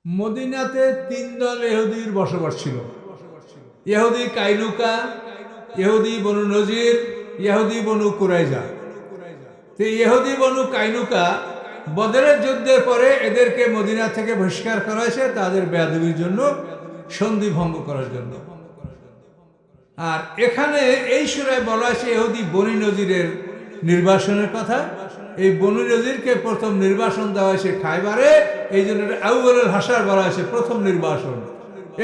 মদিনাতে তিন দল ইহুদির বসবাস ছিল। ইহুদি কাইনুকা, ইহুদি বনু নজির, ইহুদি বনু কুরাইজা। তো ইহুদি বনু কাইনুকা বদরের যুদ্ধের পরে এদেরকে মদিনা থেকে বহিষ্কার করা হয়েছে তাদের বেয়াদবির জন্য, সন্ধি ভঙ্গ করার জন্য। আর এখানে এই সূরায় বলা আছে ইহুদি বনি নজিরের নির্বাসনের কথা। এই বনি নজিরকে প্রথম নির্বাসন দেওয়া হয়েছে খাইবারে, এই জন্য আউয়ালুল হাসার বলা হয়েছে প্রথম নির্বাসন।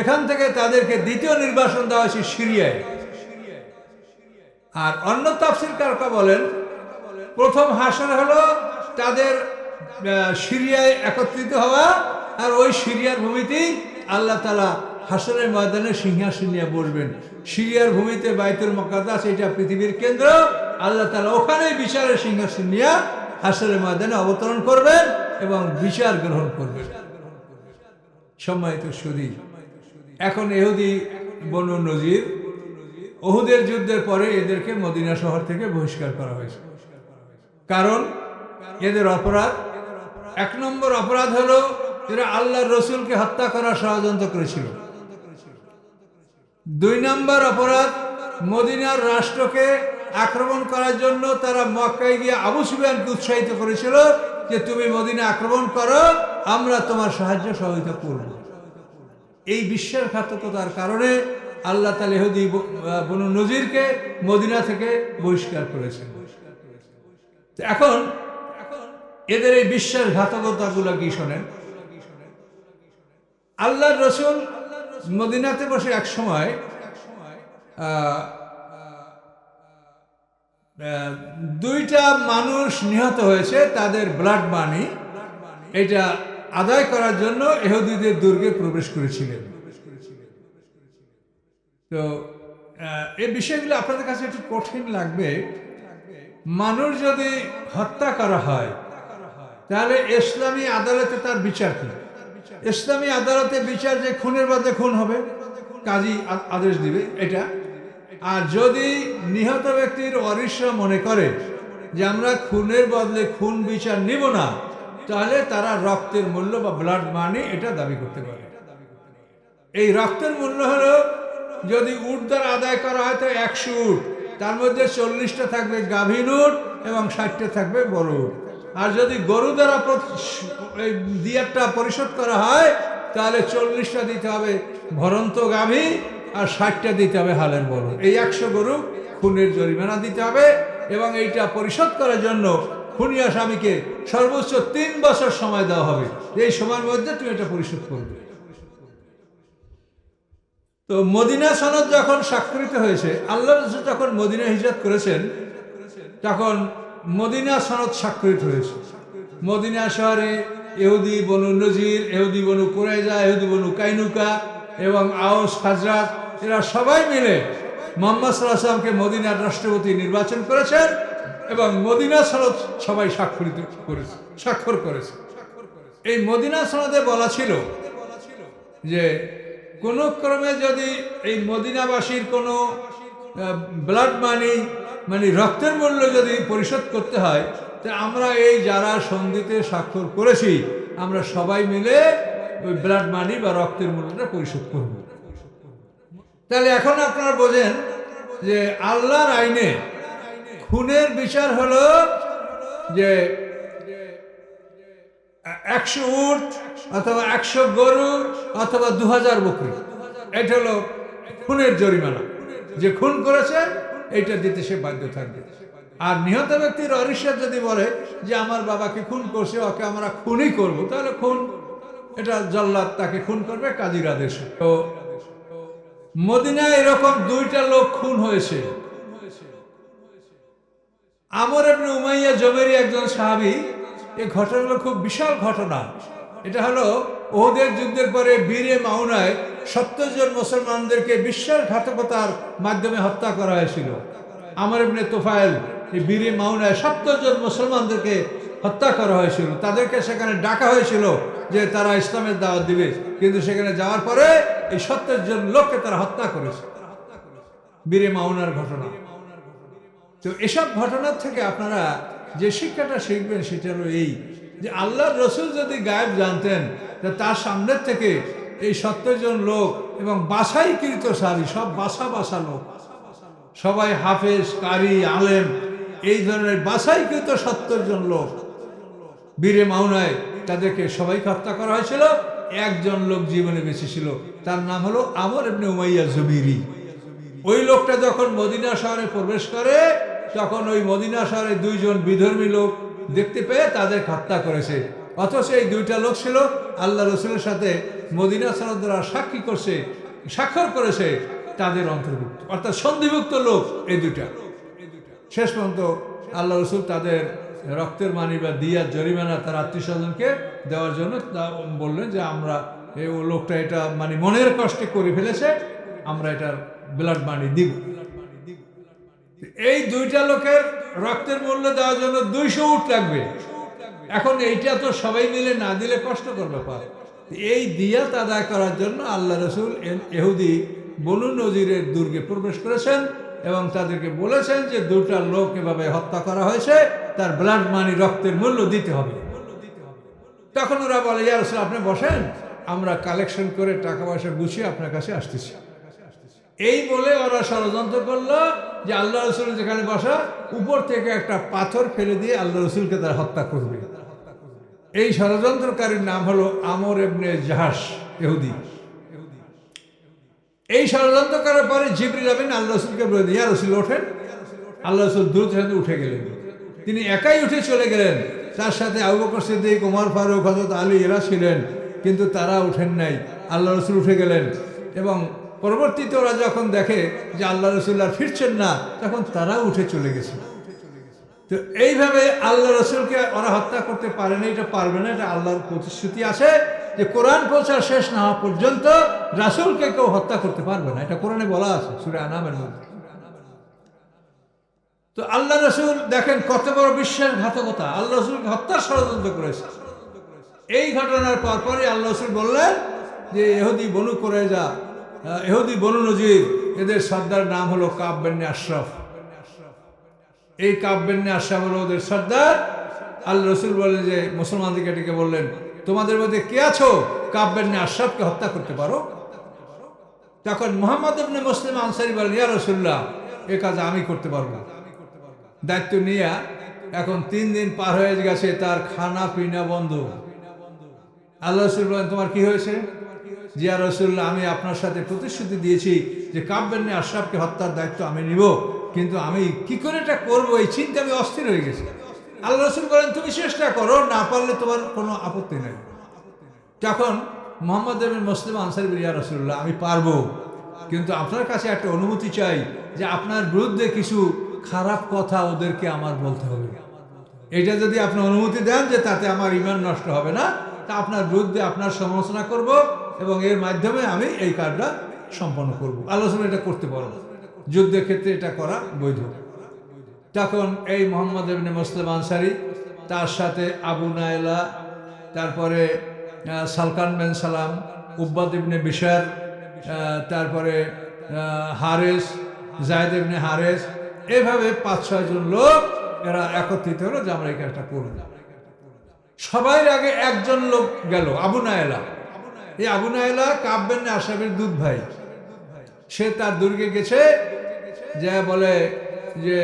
এখান থেকে তাদেরকে দ্বিতীয় নির্বাসন দেওয়া হয়েছে সিরিয়ায়। আর অন্য তাফসীরকাররা বলেন প্রথম হাসর হলো তাদের সিরিয়ায় একত্রিত হওয়া, আর ওই সিরিয়ার ভূমিতেই আল্লাহ তাআলা হাসরের ময়দানে সিংহাসন নিয়ে বসবেন। সিরিয়ার ভূমিতে বাইতুল মুকাদ্দাস, এটা পৃথিবীর কেন্দ্র। আল্লাহ তাআলা ওখানেই বিচারের সিংহাসন নিয়ে হাসরের ময়দানে অবতরণ করবেন এবং বিচার গ্রহণ করবেন। সম্মানিত সুধী, এখন ইহুদি বনু নজির উহুদের যুদ্ধের পরে এদেরকে মদিনা শহর থেকে বহিষ্কার করা হয়েছে। কারণ এদের অপরাধ, এক নম্বর অপরাধ হলো এরা আল্লাহর রসুলকে হত্যা করার ষড়যন্ত্র করেছিল। দুই নম্বর অপরাধ, মদিনার রাষ্ট্রকে আক্রমণ করার জন্য তারা মক্কায় গিয়ে আবু সুফিয়ানকে উৎসাহিত করেছিল যে তুমি মদিনা আক্রমণ করো, আমরা তোমার সাহায্য সহযোগিতা করব। এই বিশ্বাসঘাতকতার কারণে আল্লাহ তাআলা ইহুদি বনু নজিরকে মদিনা থেকে বহিষ্কার করেছেন। এখন এদের এই বিশ্বাসঘাতকতাগুলো কি শোনেন। আল্লাহর রসুল মদিনাতে বসে এক সময় দুইটা মানুষ নিহত হয়েছে, তাদের ব্লাড মানি এটা আদায় করার জন্য ইহুদিদের দুর্গে প্রবেশ করেছিলেন। তো এই বিষয়গুলো আপনাদের কাছে একটু কঠিন লাগবে। মানুষ যদি হত্যা করা হয় তাহলে ইসলামী আদালতে তার বিচার কি? ইসলামী আদালতে বিচার যে খুনের বদলে খুন হবে, কাজী আদেশ দিবে এটা। আর যদি নিহত ব্যক্তির ওয়ারিশরা মনে করে যে আমরা খুনের বদলে খুন বিচার নিব না, তাহলে তারা রক্তের মূল্য বা ব্লাড মানি এটা দাবি করতে পারে। এই রক্তের মূল্য হলো, যদি উট দ্বারা আদায় করা হয় তো 100 উট, তার মধ্যে 40টা থাকবে গাভীন উট এবং 60টা থাকবে বড় উট। আর যদি গরু দ্বারা দিয়াটা পরিশোধ করা হয় তাহলে 40টা দিতে হবে ভরন্ত গাভী আর 60টা দিতে হবে হালের বড়। এই 100 গরু খুনের জরিমানা দিতে হবে এবং এইটা পরিশোধ করার জন্য খুনি আসামিকে সর্বোচ্চ 3 বছর সময় দেওয়া হবে। এই সময়ের মধ্যে তুমি এটা পরিশোধ করবে। তো মদিনা সনদ যখন স্বাক্ষরিত হয়েছে, আল্লাহ রাসূল যখন মদিনা হিজরত করেছেন তখন মদিনা সনদ স্বাক্ষরিত হয়েছে। মদিনা শহরে ইহুদি বনু নজির, ইহুদি বনু কুরাইজা, ইহুদি বনু কাইনুকা এবং আওস খাজরাজ এরা সবাই মিলে মুহাম্মদ সাল্লাল্লাহু আলাইহি ওয়াসাল্লামকে মদিনার রাষ্ট্রপতি নির্বাচন করেছেন এবং মদিনা সনদ সবাই স্বাক্ষর করেছে। এই মদিনা সনদে বলা ছিল যে কোন ক্রমে যদি এই মদিনাবাসীর কোনো ব্লাড মানি মানে রক্তের মূল্য যদি পরিশোধ করতে হয়, তা আমরা এই যারা সন্ধিতে স্বাক্ষর করেছি আমরা সবাই মিলে ওই ব্লাড মানি বা রক্তের মূল্যটা পরিশোধ করব। তাহলে এখন আপনারা বোঝেন যে আল্লাহর আইনে খুনের বিচার হলো যে 100 উট অথবা 100 গরু অথবা 2000 বকরি, এটা হলো খুনের জরিমানা। যে খুন করেছে এইটা দিতে সে বাধ্য থাকবে। আর নিহত ব্যক্তির ওয়ারিশরা যদি বলে যে আমার বাবাকে খুন করছে, ওকে আমরা খুনই করব, তাহলে খুন, এটা জল্লাদ তাকে খুন করবে কাজীর আদেশে। তো মদিনায় এরকম 2টা লোক খুন হয়েছে। আমর ইবনে উমাইয়া জবেরি একজন সাহাবী। এই ঘটনাগুলো খুব বিশাল ঘটনা। এটা হলো উহুদের যুদ্ধের পরে বীরে মাউনায় 70 জন মুসলমানদেরকে বিশ্বাসঘাতকতার মাধ্যমে হত্যা করা হয়েছিল। আমর ইবনে তুফাইল এই বীরে মাউনায় 70 জন মুসলমানদেরকে হত্যা করা হয়েছিল। তাদেরকে সেখানে ডাকা হয়েছিল যে তারা ইসলামের দাওয়াত দিবে, কিন্তু সেখানে যাওয়ার পরে এই 70 জন লোককে তারা হত্যা করেছে। বীরে মাউনার ঘটনা। তো এসব ঘটনার থেকে আপনারা যে শিক্ষাটা শিখবেন সেটা হলো এই, যে আল্লাহর রসুল যদি গায়েব জানতেন, তার সামনের থেকে এই 70 জন লোক এবং বাছাইকৃত সারি, সব বাছা লোক, সবাই হাফেজ, কারি, আলেম, এই ধরনের বাছাইকৃত 70 জন লোক বীরে মাউনায়, তাদেরকে সবাইকে হত্যা করা হয়েছিল। একজন লোক জীবনে বেঁচে ছিল, তার নাম হলো আমর ইবনে উমাইয়া জুবিরি। ওই লোকটা যখন মদিনা শহরে প্রবেশ করে, তখন ওই মদিনা শহরে 2 জন বিধর্মী লোক দেখতে পেয়ে তাদের হত্যা করেছে। অথচ এই 2টা লোক ছিল আল্লাহ রসুলের সাথে মদিনা শহর দ্বারা সাক্ষী করছে, স্বাক্ষর করেছে, তাদের অন্তর্ভুক্ত, অর্থাৎ সন্ধিভুক্ত লোক এই 2টা। শেষ পর্যন্ত আল্লাহ রসুল তাদের রক্তের মানি বা দিয়া জরিমানা তার আত্মীয় স্বজনকে দেওয়ার জন্য বললেন যে আমরা এই লোকটা এটা মানে মনের কষ্টে করে ফেলেছে, আমরা এটার ব্লাড মানি দিব। এই 2টা লোকের রক্তের মূল্য দেওয়ার জন্য 200 উট লাগবে। এখন এইটা তো সবাই মিলে না দিলে কষ্টকর ব্যাপার। এই দিয়াত আদায় করার জন্য আল্লাহ রসুল ইহুদি বনু নজিরের দুর্গে প্রবেশ করেছেন এবং তাদেরকে বলেছেন যে 2টা লোক এভাবে হত্যা করা হয়েছে, তার ব্লাড মানি, রক্তের মূল্য দিতে হবে। তখন ওরা বলে, ইয়া রাসূল আপনি বসেন, আমরা কালেকশন করে টাকা পয়সা গুছিয়ে আপনার কাছে আসতেছি। এই বলে ওরা ষড়যন্ত্র করলো যে আল্লাহ রসুল যেখানে বসা, উপর থেকে একটা পাথর ফেলে দিয়ে আল্লাহ রসুলকে তারা হত্যা করবে। এই ষড়যন্ত্রকারীর নাম হলো আমর ইবনে জাহাশ, ইহুদি। এই ষড়যন্ত্র করার পরে জিবরিল আমিন আল্লাহ রসুলকে বলে দিয়ে, ইয়া রাসূল ওঠেন। আল্লাহ রসুল দ্রুত সাথে উঠে গেলেন। তিনি একাই উঠে চলে গেলেন। তার সাথে আবু বকর সিদ্দিক, ওমর ফারুক, হযরত আলী এরা ছিলেন, কিন্তু তারা উঠেন নাই। আল্লাহ রসুল উঠে গেলেন এবং পরবর্তীতে ওরা যখন দেখে যে আল্লাহ রসুল আর ফিরছেন না, তখন তারা উঠে চলে গেছে। তো এইভাবে আল্লাহ রসুলকে ওরা হত্যা করতে পারে না, এটা পারবে না, এটা আল্লাহর প্রতিশ্রুতি আছে যে কোরআন প্রচার শেষ না হওয়া পর্যন্ত রাসূলকে কেউ হত্যা করতে পারবে না, এটা কোরআনে বলা আছে সূরা আনামের মধ্যে। তো আল্লাহ রসুল দেখেন কত বড় বিশ্বাসঘাতকতা, আল্লাহ রসুলকে হত্যার ষড়যন্ত্র করেছে। এই ঘটনার পরপরই আল্লাহ রসুল বললেন যে ইহুদি বনু কুরাইজা, ইহুদি বনু নজির, এদের সর্দার নাম হলো কাব বিন আশরাফ। এই কাব বিন আশরাফ হলো ওদের সর্দার। আল্লাহ রসুল বললেন যে মুসলমানদেরকে ডেকে বললেন, তোমাদের মধ্যে কে আছো কাব বিন আশরাফকে হত্যা করতে পারো? তখন মুহাম্মদ ইবনে মুসলিম আনসারী বলেন, ইয়া রাসূলুল্লাহ এ কাজ আমি করতে পারবো। দায়িত্ব নিয়ে এখন 3 দিন পার হয়ে গেছে, তার খানা পিনা বন্ধ। আল্লাহ রসুল বলেন, তোমার কি হয়েছে? জি ইয়া রাসূলুল্লাহ, আমি আপনার সাথে প্রতিশ্রুতি দিয়েছি যে কাব বিন আশরাফকে হত্যার দায়িত্ব আমি নিব, কিন্তু আমি কি করে এটা করবো এই চিন্তা আমি অস্থির হয়ে গেছি। আল্লাহ রসুল বলেন, তুমি চেষ্টা করো, না পারলে তোমার কোনো আপত্তি নেই। তখন মুহাম্মদ ইবনে মুসলিম আনসারী বলেন, ইয়া রাসূলুল্লাহ আমি পারবো, কিন্তু আপনার কাছে একটা অনুমতি চাই যে আপনার বিরুদ্ধে কিছু খারাপ কথা ওদেরকে আমার বলতে হবে। এটা যদি আপনি অনুমতি দেন যে তাতে আমার ঈমান নষ্ট হবে না, তা আপনার বিরুদ্ধে আপনার সমালোচনা করব এবং এর মাধ্যমে আমি এই কাজটা সম্পন্ন করব। আলোচনা এটা করতে পারবো, যুদ্ধের ক্ষেত্রে এটা করা বৈধ। তখন এই মুহাম্মদ ইবনে মুসলিম আনসারী, তার সাথে আবু নায়লা, তারপরে সালকান বিন সালাম, উব্বাদ ইবনে বিশার, তারপরে হারেস, জায়েদ ইবনে হারেস, এভাবে 5-6 জন লোক এরা একত্রিত হলো যে আমরা এই কাজটা করব। সবাই আগে একজন লোক গেল, আবু নায়লা। এই আবু নায়লা কাব বিন আশরাফের দুধ ভাই। সে তার দুর্গে গেছে, যা বলে যে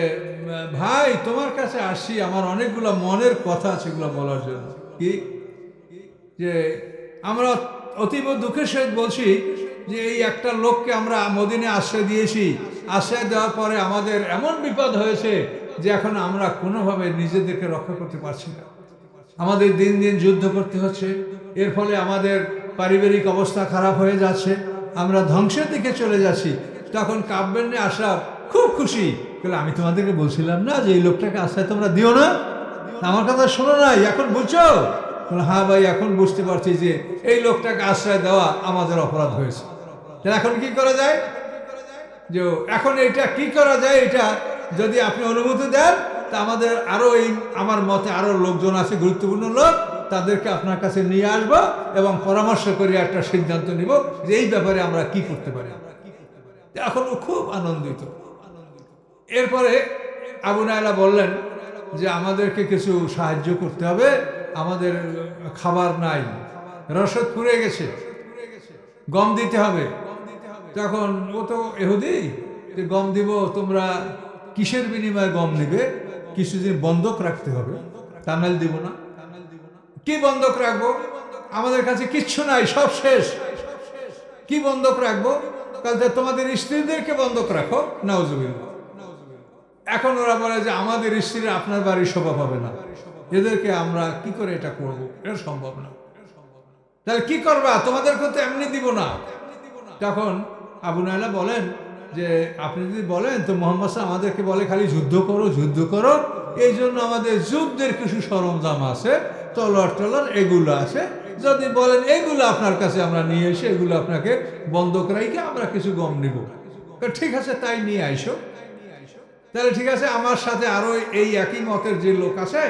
ভাই তোমার কাছে আসি, আমার অনেকগুলো মনের কথা আছে এগুলো বলার জন্য। কি যে আমরা অতীব দুঃখের সহিত বলছি যে এই একটা লোককে আমরা মদিনে আশ্রয় দিয়েছি, আশ্রয় দেওয়ার পরে আমাদের এমন বিপদ হয়েছে যে এখন আমরা কোনোভাবে নিজেদেরকে রক্ষা করতে পারছি না। আমাদের দিন দিন যুদ্ধ করতে হচ্ছে, এর ফলে আমাদের পারিবারিক অবস্থা খারাপ হয়ে যাচ্ছে, আমরা ধ্বংসের দিকে চলে যাচ্ছি। তখন কাব বিন আশরাফ খুব খুশি, বলে আমি তোমাদেরকে বলছিলাম না যে এই লোকটাকে আশ্রয় তোমরা দিও না, আমার কথা শোনো নাই, এখন বুঝছো? হ্যাঁ ভাই এখন বুঝতে পারছি যে এই লোকটাকে আশ্রয় দেওয়া আমাদের অপরাধ হয়েছে। এখন কি করা যায়? যে এখন এটা কি করা যায়, এটা যদি আপনি অনুমতি দেন তা আমাদের আরো এই আমার মতে আরো লোকজন আছে, গুরুত্বপূর্ণ লোক, তাদেরকে আপনার কাছে নিয়ে আসবো এবং পরামর্শ করে একটা সিদ্ধান্ত নিব যে এই ব্যাপারে আমরা কি করতে পারি। এখন ও খুব আনন্দিত। এরপরে আবু নায়লা বললেন যে আমাদেরকে কিছু সাহায্য করতে হবে, আমাদের খাবার নাই, রসদ পুড়ে গেছে, গম দিতে হবে। তখন ও তো ইহুদি, যে গম দিব, তোমরা কিসের বিনিময়ে গম নিবে? কিছুদিন বন্ধক রাখতে হবে, তা নাহলে দিব না। কি বন্ধক রাখবো? আমাদের কাছে কিচ্ছু নাই, সব শেষ, কি বন্ধক রাখবো? কালকে তোমাদের স্ত্রীদেরকে বন্ধক রাখো। নাউজুবিল্লাহ। এখন ওরা বলে যে আমাদের স্ত্রীরা আপনার বাড়ির শোভা পাবে না, এদেরকে আমরা কি করে এটা করবো? এটা সম্ভব না। তাহলে কি করবা? তোমাদেরকে তো এমনি দিব না। তখন আবু নাইলা বলেন যে আপনি যদি বলেন তো মোহাম্মদ সাল্লাল্লাহু আলাইহি ওয়াসাল্লাম আমাদেরকে বলে খালি যুদ্ধ করো, যুদ্ধ করো, এই জন্য আমাদের যুদ্ধের কিছু সরঞ্জাম আছে, তলোয়ার টলোয়ার এগুলো আছে, যদি বলেন এগুলো আপনার কাছে আমরা নিয়ে এসে এগুলো আপনাকে বন্ধক রাখি, আমরা কিছু গম নিব। ঠিক আছে, তাই নিয়ে আইসো। তাহলে ঠিক আছে, আমার সাথে আরো এই একই মতের যে লোক আছে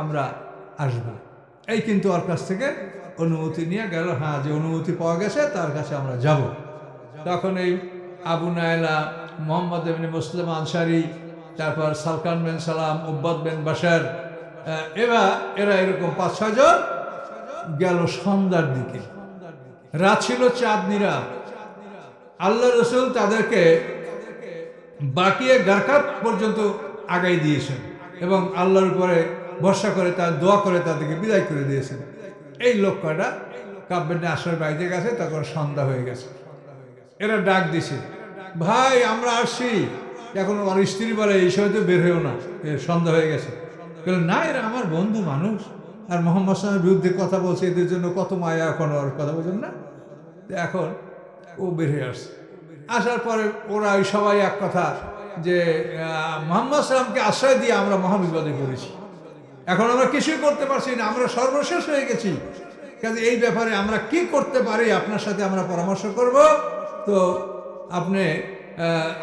আমরা আসবো। এই কিন্তু ওর কাছ থেকে অনুমতি নিয়ে গেল। হ্যাঁ, যে অনুমতি পাওয়া গেছে তার কাছে আমরা যাব। তখন এই আবু নাইলা, মোহাম্মদ ইবনে মুসলিম আনসারী, তারপর সালকান বিন সালাম, উব্বাদ বিন বাশার, এরা এরকম 5-6 জন গেল সন্ধ্যার দিকে। রাত ছিল চাঁদনিরা। আল্লাহ রসুল তাদেরকে বাকিয়ে গারকাত পর্যন্ত আগাই দিয়েছেন এবং আল্লাহর উপরে ভরসা করে তার দোয়া করে তাদেরকে বিদায় করে দিয়েছেন। এই লোক কটা কাব বিন আশরার বাড়িতে গেছে, তখন সন্ধ্যা হয়ে গেছে। এরা ডাক দিছে, ভাই আমরা আসছি। এখন আমার স্ত্রী বলে এই সময় তো বের হয়েও না, সন্ধ্যা হয়ে গেছে। না, এরা আমার বন্ধু মানুষ, আর মোহাম্মদ সাল্লাল্লাহু আলাইহি ওয়াসাল্লামের বিরুদ্ধে কথা বলছে, এদের জন্য কত মায়া, এখন ওর কথা বলছেন না। এখন ও বের হয়ে আসছে। আসার পরে ওরা ওই সবাই এক কথা যে মুহাম্মদ সাল্লামকে আশ্রয় দিয়ে আমরা মহাবিপদে পড়েছি, এখন আমরা কিছুই করতে পারছি না, আমরা সর্বশেষ হয়ে গেছি। কাজে এই ব্যাপারে আমরা কি করতে পারি আপনার সাথে আমরা পরামর্শ করব। তো আপনি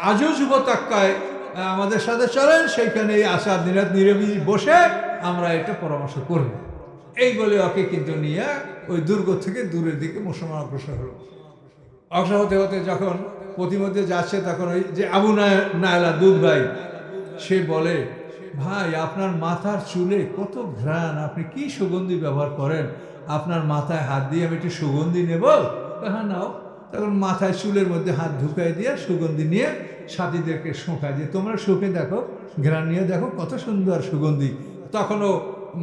আজও যুবতাক্কায় আমাদের সাথে চলেন, সেইখানে আসার নিরবিলি বসে আমরা এটা পরামর্শ করব। এই বলে ওকে কিন্তু নিয়ে ওই দুর্গ থেকে দূরের দিকে মুসলমান অগ্রসর হলো। অগ্রসর হতে হতে যখন প্রতিমধ্যে যাচ্ছে, তখন ওই যে আবু নাইলা দুধ ভাই, সে বলে, ভাই আপনার মাথার চুলে কত ঘ্রাণ, আপনি কি সুগন্ধি ব্যবহার করেন, আপনার মাথায় হাত দিয়ে আমি একটু সুগন্ধি নেব? হ্যাঁ নাও। তখন মাথায় চুলের মধ্যে হাত ঢুকাই দিয়ে সুগন্ধি নিয়ে সাথীদেরকে শোঁকায় দিয়ে, তোমরা শুকে দেখো, ঘ্রাণ নিয়ে দেখো কত সুন্দর সুগন্ধি। তখনও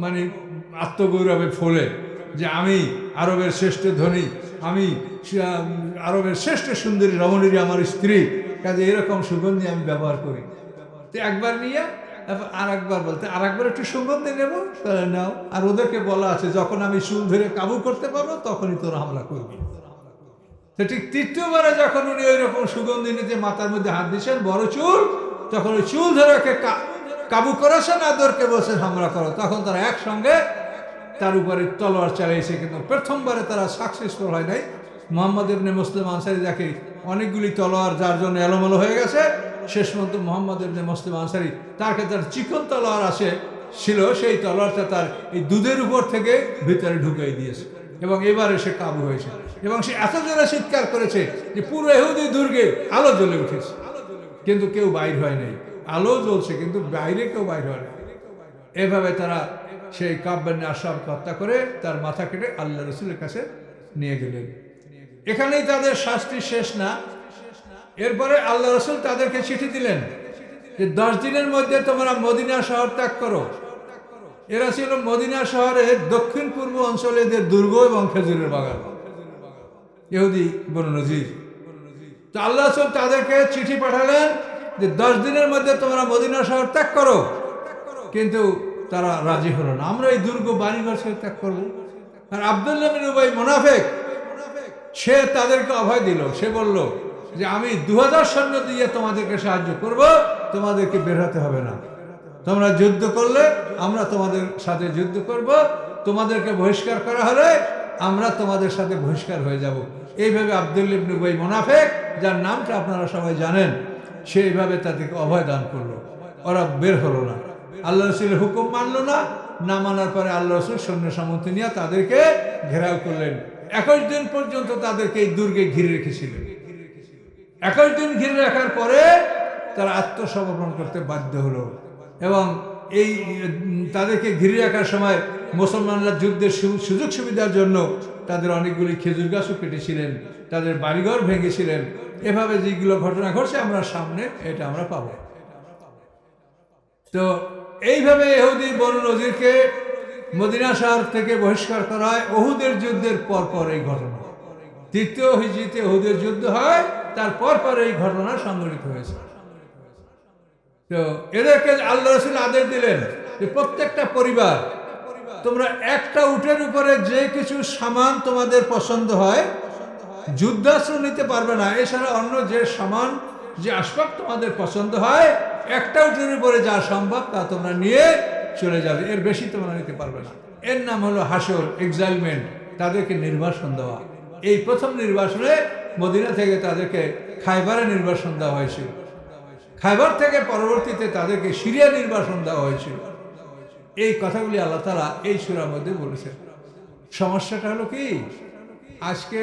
মানে আত্মগৌরবে ফলে যে আমি আরবের শ্রেষ্ঠ ধনী, আমি আরবের শ্রেষ্ঠ সুন্দরী রমণীর আমার স্ত্রী, কাজে এরকম সুগন্ধি আমি ব্যবহার করি। তো একবার নিয়ে আর একবার বলতে, আর একবার একটু সুগন্ধি নেব, তাহলে নাও। আর ওদেরকে বলা আছে যখন আমি চুল ধরে কাবু করতে পারবো তখনই তোরা হামলা করবি। তো ঠিক তৃতীয়বারে যখন উনি ওই রকম সুগন্ধি নিতে মাথার মধ্যে হাত দিয়েছেন, বড় চুল, তখন ওই চুল ধরে ওকে কাবু করেছেন, আদরকে বলছেন হামলা করো। তখন তারা একসঙ্গে তার উপরে তলোয়ার চালিয়েছে, কিন্তু প্রথমবারে তারা সাকসেসফুল হয় নাই। মোহাম্মদ ইবনে মুসলিম আনসারী দেখে অনেকগুলি তলোয়ার যার জন্য এলোমেলো হয়ে গেছে, শেষ পর্যন্ত মোহাম্মদ ইবনে মুসলিম আনসারী তার কাছে তার চিকন তলোয়ার ছিল, সেই তলোয়ারটা তার এই দুধের উপর থেকে ভিতরে ঢুকিয়ে দিয়েছে এবং এবারে সে কাবু হয়েছে। এবং সে এত জোরে চিৎকার করেছে যে পুরো ইহুদি দুর্গে আলো জ্বলে উঠেছে, কিন্তু কেউ বাইর হয় নাই। আলো জ্বলছে কিন্তু বাইরে কেউ বাইর হয় না। এভাবে তারা সেই কাব বিন আশরাফকে হত্যা করে তার মাথা কেটে আল্লাহ রসুলের কাছে নিয়ে গেলেন। এখানেই তাদের শাস্তি শেষ না। এরপরে আল্লাহ রসুল তাদেরকে চিঠি দিলেন যে 10 দিনের মধ্যে তোমরা মদিনা শহর ত্যাগ করো। এরা ছিল মদিনা শহরের দক্ষিণ পূর্ব অঞ্চলে এদের দুর্গ এবং খেজুরের বাগান, ইহুদি বনু নজির। তো আল্লাহ রসুল তাদেরকে চিঠি পাঠালেন যে 10 দিনের মধ্যে তোমরা মদিনা শহর ত্যাগ করো, কিন্তু তারা রাজি হলো না, আমরা এই দুর্গ বাড়িঘর ছেড়ে ত্যাগ করবো। আর আব্দুল্লাহ বিন উবাই মুনাফিক, সে তাদেরকে অভয় দিল। সে বলল যে আমি 2000 সৈন্য দিয়ে তোমাদেরকে সাহায্য করব, তোমাদেরকে বের হতে হবে না, তোমরা যুদ্ধ করলে আমরা তোমাদের সাথে যুদ্ধ করব, তোমাদেরকে বহিষ্কার করা হলে আমরা তোমাদের সাথে বহিষ্কার হয়ে যাব। এইভাবে আব্দুল্লাহ ইবনে উবাই মুনাফিক, যার নামটা আপনারা সবাই জানেন, সেইভাবে তাদেরকে অভয় দান করলো। ওরা বের হলো না, আল্লাহ রসুলের হুকুম মানলো না। না মানার পরে আল্লাহ রসুল সৈন্য সামন্ত নিয়ে তাদেরকে ঘেরাও করলেন। 21 দিন পর্যন্ত তাদেরকে এই দুর্গে ঘিরে রেখেছিলেন। 21 দিন ঘিরে রাখার পরে তারা আত্মসমর্পণ করতে বাধ্য হলো এবং এই তাদেরকে ঘিরে রাখার সময় মুসলমানরা যুদ্ধের সুযোগ সুবিধার জন্য তাদের অনেকগুলি খেজুর গাছও কেটেছিলেন, তাদের বাড়িঘর ভেঙেছিলেন। এভাবে যেগুলো ঘটনা ঘটছে আমরা সামনে এটা আমরা পাবো। তো এইভাবে ইহুদি বনু নজিরকে মদিনা শহর থেকে বহিষ্কার করা হয় উহুদের যুদ্ধের পর এই ঘটনা। তৃতীয় হিজরিতে উহুদের যুদ্ধ হয়, তারপর এই ঘটনা সংঘটিত হয়েছে। তো এদেরকে আল্লাহ রাসূল আদেশ দিলেন যে প্রত্যেকটা পরিবার তোমরা একটা উটের উপরে যে কিছু সামান তোমাদের পছন্দ হয়, যুদ্ধাস্ত্র নিতে পারবে না, এছাড়া অন্য যে সামান যে আসবাব তোমাদের পছন্দ হয় একটা উটের উপরে যা সম্ভব তা তোমরা নিয়ে চলে যাবে, এর বেশি তোমরা নিতে পারবে না। এর নাম হলো হাসর, এক্সাইলমেন্ট, তাদেরকে নির্বাসন দেওয়া। এই প্রথম নির্বাসনে মদিনা থেকে তাদেরকে খায়বারে নির্বাসন দেওয়া হয়েছিল, খায়বার থেকে পরবর্তীতে তাদেরকে সিরিয়া নির্বাসন দেওয়া হয়েছিল। এই কথাগুলি আল্লাহ তাআলা এই সূরার মধ্যে বলেছেন। সমস্যাটা হলো কি, আজকে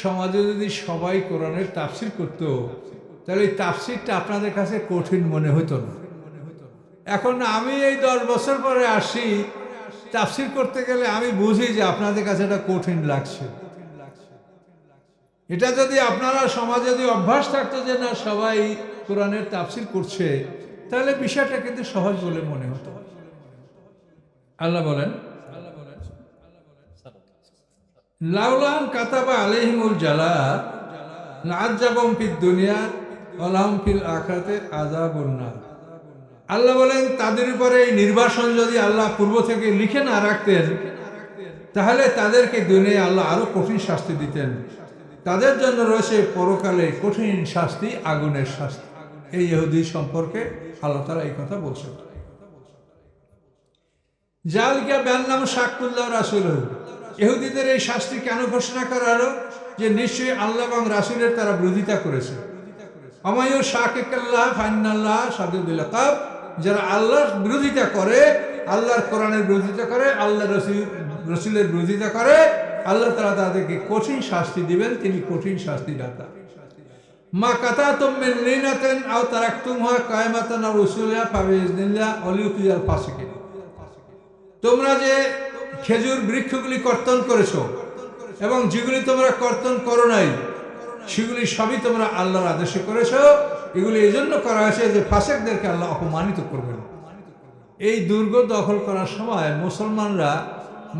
সমাজে যদি সবাই কোরআনের তাফসীর করত তাহলে এই তাফসীরটা আপনাদের কাছে কঠিন মনে হতো না। এখন আমি এই 10 বছর পরে আসি, তাফসীর করতে গেলে আমি বুঝি যে আপনাদের কাছে এটা কঠিন লাগছে। এটা যদি আপনারা সমাজে যদি অভ্যাস থাকতো যে না সবাই কোরআনের তাফসীর করছে, তাহলে বিষয়টা কিন্তু সহজ বলে মনে হতো। আল্লাহ বলেন, লাউলান কাতাবা আলাইহিমুল জালা লাআযাবাহুম ফিদ দুনিয়া ওয়া লাহুম ফিল আখিরাতি আযাবুন নার। আল্লাহ বলেন তাদের উপরে এই নির্বাসন যদি আল্লাহ পূর্ব থেকে লিখে না রাখতেন তাহলে তাদেরকে দুনিয়ায় আল্লাহ আরো কঠিন শাস্তি দিতেন। তাদের জন্য রয়েছে পরকালে কঠিন শাস্তি, আগুনের শাস্তি। এই ইহুদি সম্পর্কে আল্লাহ তাআলা এই কথা বলছেন। জালিকা বিআন্নাহুম শাক্কুল্লাহ রাসূলুহু। ইহুদিদের এই শাস্তি কেন ঘোষণা করা হলো? যে নিশ্চয়ই আল্লাহ এবং রাসূলের তারা বিরোধিতা করেছে। আমায়ু শাকিকাল্লাহ ফাইনাল্লাহ শাদীদুল ইকাব। যারা আল্লাহর বিরোধিতা করে, আল্লাহর কোরআনের বিরোধিতা করে, আল্লাহ রসূলের বিরোধিতা করে, আল্লাহ তাআলা তাদেরকে কঠিন শাস্তি দিবেন। তিনি কঠিন শাস্তিদাতা। মা কাতাতুম মিন লিনাতিন আও তারাকতুমহা কায়মাতান আও উসুলিহা ফাবিইজনিল্লাহ ওয়া লিউখিজাল ফাসিকিন। তোমরা যে খেজুর বৃক্ষগুলি কর্তন করেছো এবং যেগুলি তোমরা কর্তন করো নাই সেগুলি সবই তোমরা আল্লাহর আদেশে করেছো। এগুলি এই জন্য করা হয়েছে যে ফাসিকদেরকে আল্লাহ অপমানিত করবেন। এই দুর্গ দখল করার সময় মুসলমানরা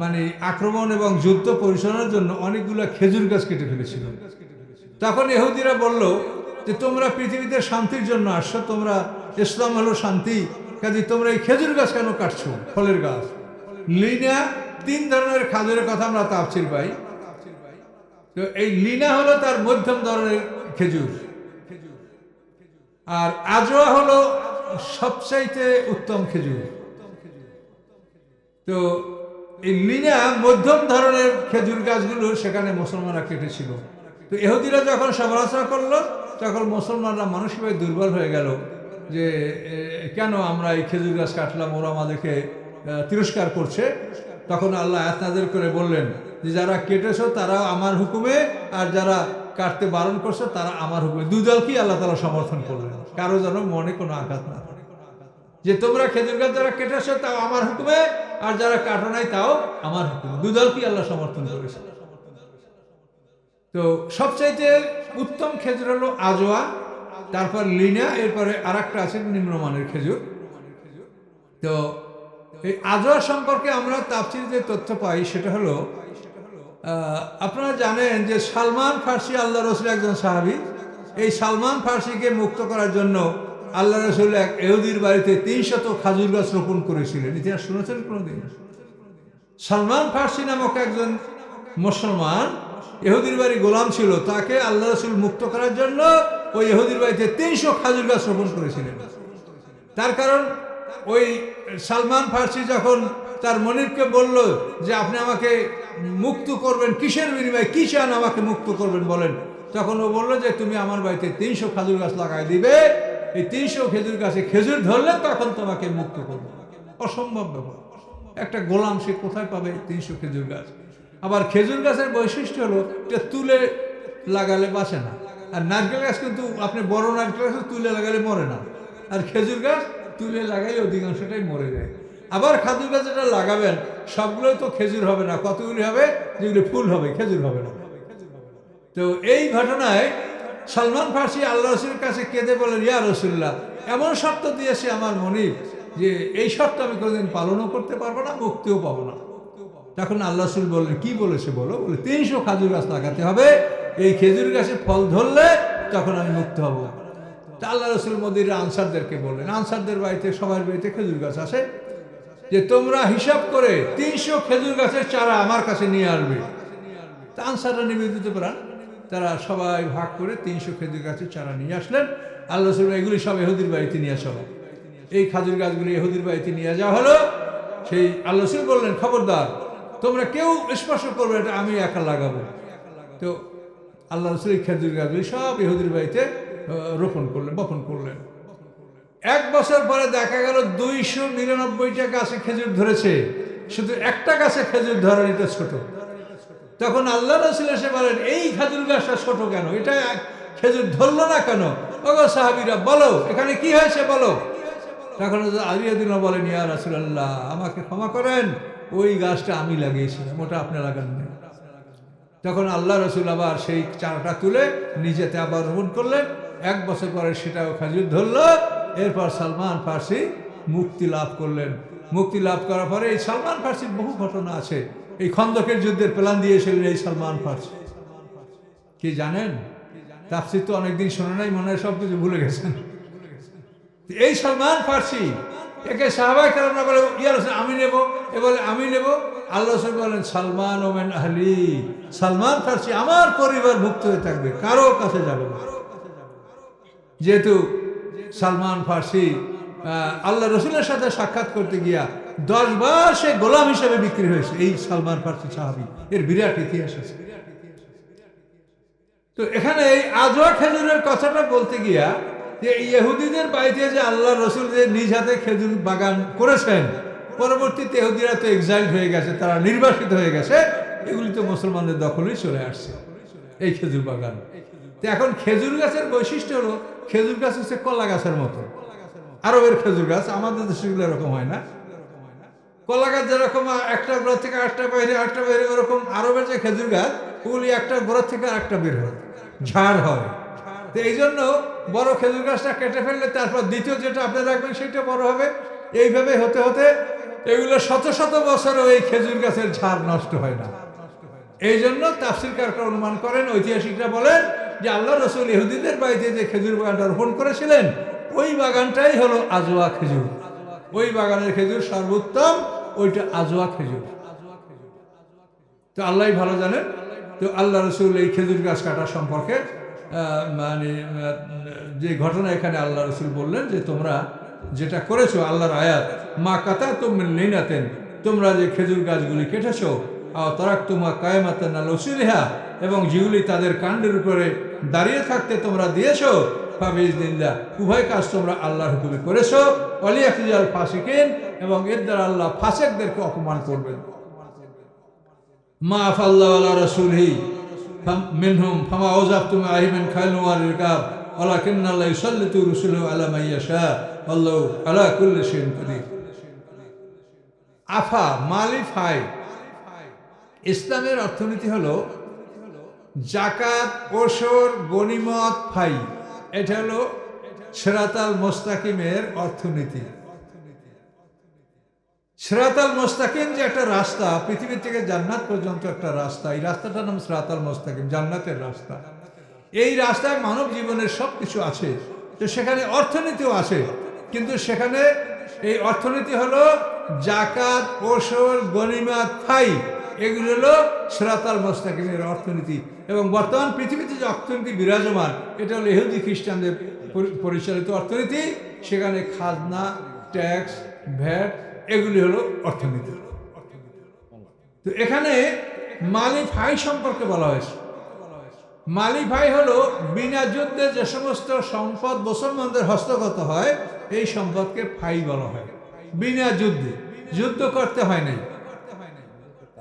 মানে আক্রমণ এবং যুদ্ধ পরিচালনার জন্য অনেকগুলো খেজুর গাছ কেটে ফেলেছিল। তখন ইহুদিরা বলল যে তোমরা পৃথিবীতে শান্তির জন্য আসছো, তোমরা ইসলাম হলো শান্তি, কাজে তোমরা এই খেজুর গাছ কেন কাটছো? ফলের গাছ লিনা, 3 ধরনের খাজুরের কথা আমরা তাফসীর পাই। তো এই লিনা হলো তার মধ্যম ধরনের খেজুর, আর আজওয়া হলো সবচাইতে উত্তম খেজুর। তো এই লিনা মধ্যম ধরনের খেজুর গাছগুলো সেখানে মুসলমানরা কেটেছিল। তো ইহুদিরা যখন সমালোচনা করলো তখন মুসলমানরা মানসিকভাবে দুর্বল হয়ে গেল যে কেন আমরা এই খেজুর গাছ কাটলাম, ওরা আমাদেরকে তিরস্কার করছে। তখন আল্লাহ আয়াত নাযিল করে বললেন যে যারা কেটেছো তারা আমার হুকুমে, আর যারা কাটতে বারণ করছে তারা আমার হুকুমে। দুই দলকেই আল্লাহ তাআলা সমর্থন করলেন, কারো যেন মনে কোনো আঘাত না হয় যে তোমরা খেজুর গাছ যারা কেটেছো তাও আমার হুকুমে, আর যারা কাটো নাই তাও আমার হুকুমে। দুই দলকেই আল্লাহ সমর্থন করেছে। তো সবচাইতে উত্তম খেজুর হলো আজওয়া, তারপর লিনা, এরপরে আরেকটা আছে নিম্নমানের খেজুর। তো এই আজওয়া সম্পর্কে আমরা তাফসীরে যে তথ্য পাই সেটা হলো, আপনারা জানেন যে সালমান ফার্সি আল্লাহ রসুল একজন সাহাবী। এই সালমান ফার্সিকে মুক্ত করার জন্য আল্লাহ রসুল এক ইহুদির বাড়িতে 300 খাজুর গাছ রোপণ করেছিলেন। ইতিহাস শুনেছেন কোনোদিন? সালমান ফার্সি নামক একজন মুসলমান ইহুদির বাড়ি গোলাম ছিল, তাকে আল্লাহ রসুল মুক্ত করার জন্য ওই ইহুদির বাড়িতে 300 খাজুর গাছ রোপণ করেছিলেন। তার কারণ ওই সালমান ফার্সি যখন তার মনিরকে বলল যে আপনি আমাকে মুক্ত করবেন কিসের বিনিময়ে, কি চান আমাকে মুক্ত করবেন বলেন, তখন ও বলল যে তুমি আমার বাড়িতে 300 খাজুর গাছ লাগাই দিবে, এই 300 খেজুর গাছে খেজুর ধরলে তখন তোমাকে মুক্ত করবো। অসম্ভব ব্যাপার, একটা গোলাম সে কোথায় পাবে 300 খেজুর গাছ? আবার খেজুর গাছের বৈশিষ্ট্য হলো এটা তুলে লাগালে বাঁচে না, আর নারকেল গাছ কিন্তু আপনি বড় নারকেল গাছ তুলে লাগালে মরে না, আর খেজুর গাছ তুলে লাগাইলে অধিকাংশটাই মরে যায়। আবার খেজুর গাছ যেটা লাগাবেন সবগুলোই তো খেজুর হবে না, কতগুলি হবে যেগুলি ফুল হবে, খেজুর হবে না। তো এই ঘটনায় সালমান ফার্সি আল্লাহ রসুলের কাছে কেঁদে বলেন, ইয়া রাসূলুল্লাহ, এমন শর্ত দিয়েছে আমার মনিব যে এই শর্ত আমি কোনোদিন পালনও করতে পারবো না, মুক্তিও পাবো না। তখন আল্লাহ রসুল বললেন, কি বলেছে বলো? বলে 300 খেজুর গাছ লাগাতে হবে, এই খেজুর গাছে ফল ধরলে তখন আমি মুক্ত হব। তা আল্লাহ রসুল মদিনার আনসারদেরকে বললেন, আনসারদের বাড়িতে সবার বাড়িতে খেজুর গাছ আসে, যে তোমরা হিসাব করে 300 খেজুর গাছের চারা আমার কাছে নিয়ে আসবে। তা আনসাররা নিবেদিত প্রাণ, তারা সবাই ভাগ করে 300 খেজুর গাছের চারা নিয়ে আসলেন। আল্লাহ রসুল এগুলি সব ইহুদির বাড়িতে নিয়ে আসা হলো। এই খেজুর গাছগুলি ইহুদির বাড়িতে নিয়ে যাওয়া হলো। সেই আল্লাহ রসুল বললেন, খবরদার তোমরা কেউ স্পর্শ করবে, এটা আমি একা লাগাবো। তো আল্লাহ রসুল এই খেজুর গাছগুলি সব ইহুদির বাড়িতে রোপণ করলেন, বপন করলেন। 1 বছর পরে দেখা গেল 299টা গাছে খেজুর ধরেছে, শুধু একটা গাছে খেজুর ধরেন, এটা ছোট। তখন আল্লাহ রসুল এসে বলেন, এই খেজুর গাছটা ছোট কেন, এটা খেজুর ধরলো না কেন? ওগো সাহাবীরা বলো, এখানে কি হয়েছে বলো। তখন আলিয়াদিন বলেন, ইয়া রাসূলুল্লাহ, আমাকে ক্ষমা করেন, ওই গাছটা আমি লাগিয়েছিলাম, ওটা আপনি লাগাননি। তখন আল্লাহ রসুল আবার সেই চারাটা তুলে নিজেতে আবার রোপণ করলেন। 1 বছর পরে সেটাও খেজুর ধরলো। এরপর সালমান ফার্সি মুক্তি লাভ করলেন। মুক্তি লাভ করার পরে এই সালমান ফার্সির বহু ঘটনা আছে। এই খন্দকের যুদ্ধের প্ল্যান দিয়েছিলেন এই সালমান ফার্সি। কি জানেন? তাফসীর তো অনেকদিন শোনে নাই, মনে হয় সব কিছু ভুলে গেছেন। এই সালমান ফার্সি, একে সাহাবায়ে কেরামরা বলে, ইয়া রাসূল আমি নেব, এ বলে আমি নেব। আল্লাহ রাসূল বলেন, সালমান ও মিন আহলি, সালমান ফার্সি আমার পরিবার ভুক্ত হয়ে থাকবে, কারো কাছে যাবে না। যেহেতু সালমান ফার্সি আল্লাহ রসুলের সাথে সাক্ষাৎ করতে গিয়া 10 বার সে গোলাম হিসেবে বিক্রি হয়েছে। এই সালমান ফার্সি সাহাবী, এর বিরাট ইতিহাস আছে। তো এখানে এই আজওয়া খেজুরের কথাটা বলতে গিয়া, যে ইহুদিদের বাড়িতে যে আল্লাহ রসুল যে নিজ হাতে খেজুর বাগান করেছেন, পরবর্তীতে ইহুদিরা তো এক্সাইল্ড হয়ে গেছে, তারা নির্বাসিত হয়ে গেছে, এগুলি তো মুসলমানদের দখলেই চলে আসছে এই খেজুর বাগান। তো এখন খেজুর গাছের বৈশিষ্ট্য হলো, খেজুর গাছ হচ্ছে কলা গাছের মতো। আরবের খেজুর গাছ, আমাদের দেশে এরকম হয় না। কলা গাছ যেরকম একটা গোড়া থেকে আরেকটা বাইরে, আরেকটা বাইরে, ওরকম আরবের যে খেজুর গাছ, ওগুলি একটা গোড়া থেকে আরেকটা বের হয়, ঝাড় হয়। তো এই জন্য বড় খেজুর গাছটা কেটে ফেললে তারপর দ্বিতীয় যেটা আপনি রাখবেন সেটা বড় হবে। এইভাবে হতে হতে এগুলো শত শত বছরও এই খেজুর গাছের ঝাড় নষ্ট হয় না। এই জন্য তাফসীরকাররা অনুমান করেন, ঐতিহাসিকরা বলেন যে আল্লাহ রসুল ইহুদিদের বাড়িতে যে খেজুর বাগানটা রোপণ করেছিলেন, ওই বাগানটাই হলো আজওয়া খেজুর। ওই বাগানের খেজুর সর্বোত্তম, ওইটা আজওয়া খেজুর। তো আল্লাহ ভালো জানেন। তো আল্লাহ রসুল এই খেজুর গাছ কাটা সম্পর্কে মানে যে ঘটনা এখানে আল্লাহ রসুল বললেন যে তোমরা যেটা করেছো, আল্লাহর আয়াত, মা কাতাতুম মিন লিনাতিন, তোমরা যে খেজুর গাছগুলি কেটেছো, আও তারাকতুমা কায়মাতান আলা উসুলিহা, এবং যেগুলি তাদের কাণ্ডের উপরে দাঁড়িয়ে থাকতে তোমরা দিয়েছো, ফাবিইজনিল্লাহ, উভয় কাজ তোমরা আল্লাহর হুকুমে করেছো, ওয়ালিয়াখিজাল ফাসিকিন, এবং এর দ্বারা আল্লাহ ফাসিকদেরকে অপমান করবেন। মা আফাল্লাহু আলা রাসূলিহি মিনহুম ফামা আওজাফতুম আলাইহি মিন খাইলিন ওয়া রিকাব ওয়ালাকিন্নাল্লাহা ইউসাল্লিতু রুসুলাহু আলা মান ইয়াশা আল্লাহু আলা কুল্লি শাইইন কাদির। আফা মালিফাই, ইসলামের অর্থনীতি হলো জাকাত, ওশর, গনিমত, ফাই। এটা হলো সিরাতাল মুস্তাকিমের অর্থনীতি। সিরাতাল মুস্তাকিম যে একটা রাস্তা, পৃথিবী থেকে জান্নাত পর্যন্ত একটা রাস্তা, এই রাস্তাটার নাম সিরাতাল মুস্তাকিম, জান্নাতের রাস্তা। এই রাস্তায় মানব জীবনের সব কিছু আছে, তো সেখানে অর্থনীতিও আছে। কিন্তু সেখানে এই অর্থনীতি হলো জাকাত, ওশর, গনিমত, ফাই, এগুলো হলো সিরাতাল মুস্তাকিমের অর্থনীতি। এবং বর্তমান পৃথিবীতে যে অর্থনীতি বিরাজমান, এটা হলো ইহুদি খ্রিস্টানদের পরিচালিত অর্থনীতি। সেখানে খাজনা, ট্যাক্স, ভ্যাট, এগুলি হলো অর্থনীতি। তো এখানে মালি ফাই সম্পর্কে বলা হয়েছে। মালি ফাই হলো বিনা যুদ্ধে যে সমস্ত সম্পদ মুসলমানদের হস্তগত হয়, এই সম্পদকে ফাই বলা হয়। বিনা যুদ্ধে, যুদ্ধ করতে হয় নাই,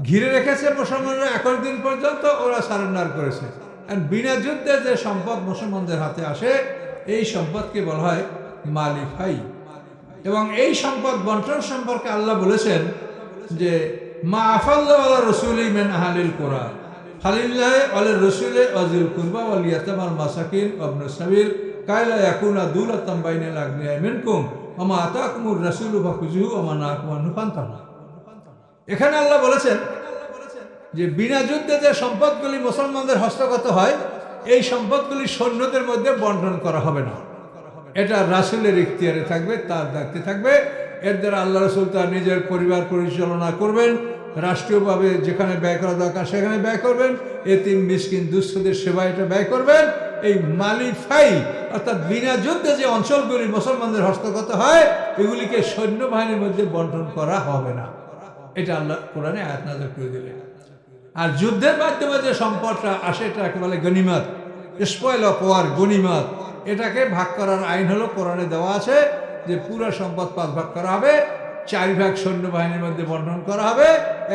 ঘিরে রেখেছে মুসলমানরা 21 দিন পর্যন্ত, ওরা সারেন্ডার করেছে। আর বিনা যুদ্ধে যে সম্পদ মুসলমানদের হাতে আসে, এই সম্পদকে বলা হয় মালি ফাই। এবং এই সম্পদ বন্টন সম্পর্কে আল্লাহ বলেছেন যে মা আফাল্লাহু আলা রাসূলি মিন আহলিল কুরা ফালিল্লাহি ওয়াল রাসূলি ওয়াজিল কুরবা ওয়াল ইয়াতামাল মাসাকিন ওয়া ইবনুস সাবিল কাইলা ইয়াকুনা দুলাতাম বাইনাল আগনিয়া মিনকুম ওয়া মা আতাকুমুর রাসূলু ফাখুযুহু ওয়া মা নাহাকুম আনহু ফান্তাহু। এখানে আল্লাহ বলেছেন যে বিনা যুদ্ধে যে সম্পদগুলি মুসলমানদের হস্তগত হয় এই সম্পদগুলি সৈন্যদের মধ্যে বন্টন করা হবে না, এটা রাসূলের ইখতিয়ারে থাকবে, তার দায়িত্বে থাকবে। এর দ্বারা আল্লাহ রাসূল তার নিজের পরিবার পরিচালনা করবেন, রাষ্ট্রীয়ভাবে যেখানে ব্যয় করা দরকার সেখানে ব্যয় করবেন, এতিম মিসকিন দুস্থদের সেবা এটা ব্যয় করবেন। এই মালি ফাই অর্থাৎ বিনা যুদ্ধে যে অঞ্চলগুলি মুসলমানদের হস্তগত হয় এগুলিকে সৈন্যবাহিনীর মধ্যে বন্টন করা হবে না, এটা আল্লাহ কোরআনে আয়াত নাযিল করে দিলেন। আর যুদ্ধের মাধ্যমে যে সম্পদটা আসে এটা একেবারে গনিমত, স্পয়েল অফ ওয়ার, গনিমত। এটাকে ভাগ করার আইন হলো কোরআনে দেওয়া আছে যে পুরো সম্পদ 5 ভাগ করা হবে, 4 ভাগ সৈন্যবাহিনীর মধ্যে বন্টন করা হবে,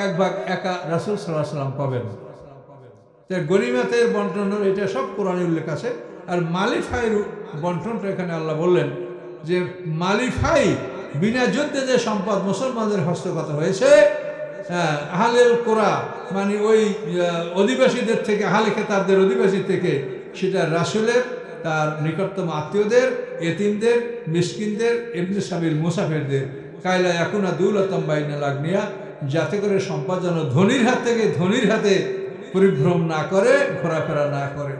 1 ভাগ একা রাসূল সাল্লাল্লাহু আলাইহি ওয়াসাল্লাম পাবেন। গনিমতের বন্টন এটা সব কোরআনে উল্লেখ আছে। আর মালিফাইয়ের বন্টনটা এখানে আল্লাহ বললেন যে মালিফাই বিনা যুদ্ধে যে সম্পদ মুসলমানদের হস্তগত হয়েছে, আহলেল কোরা মানে ওই অধিবাসীদের থেকে, আহলে কিতাবদের অধিবাসী থেকে, সেটা রাসূলের, তার নিকটতম আত্মীয়দের, এতিমদের, মিসকিনদের, ইবনে সাবিল মুসাফিরদের, কাইলা ইয়াকুনা দুলাতাম বাইনাল আগনিয়া, যাতে করে সম্পদ যেন ধনীর হাত থেকে ধনীর হাতে পরিভ্রম না করে, ঘোরাফেরা না করে।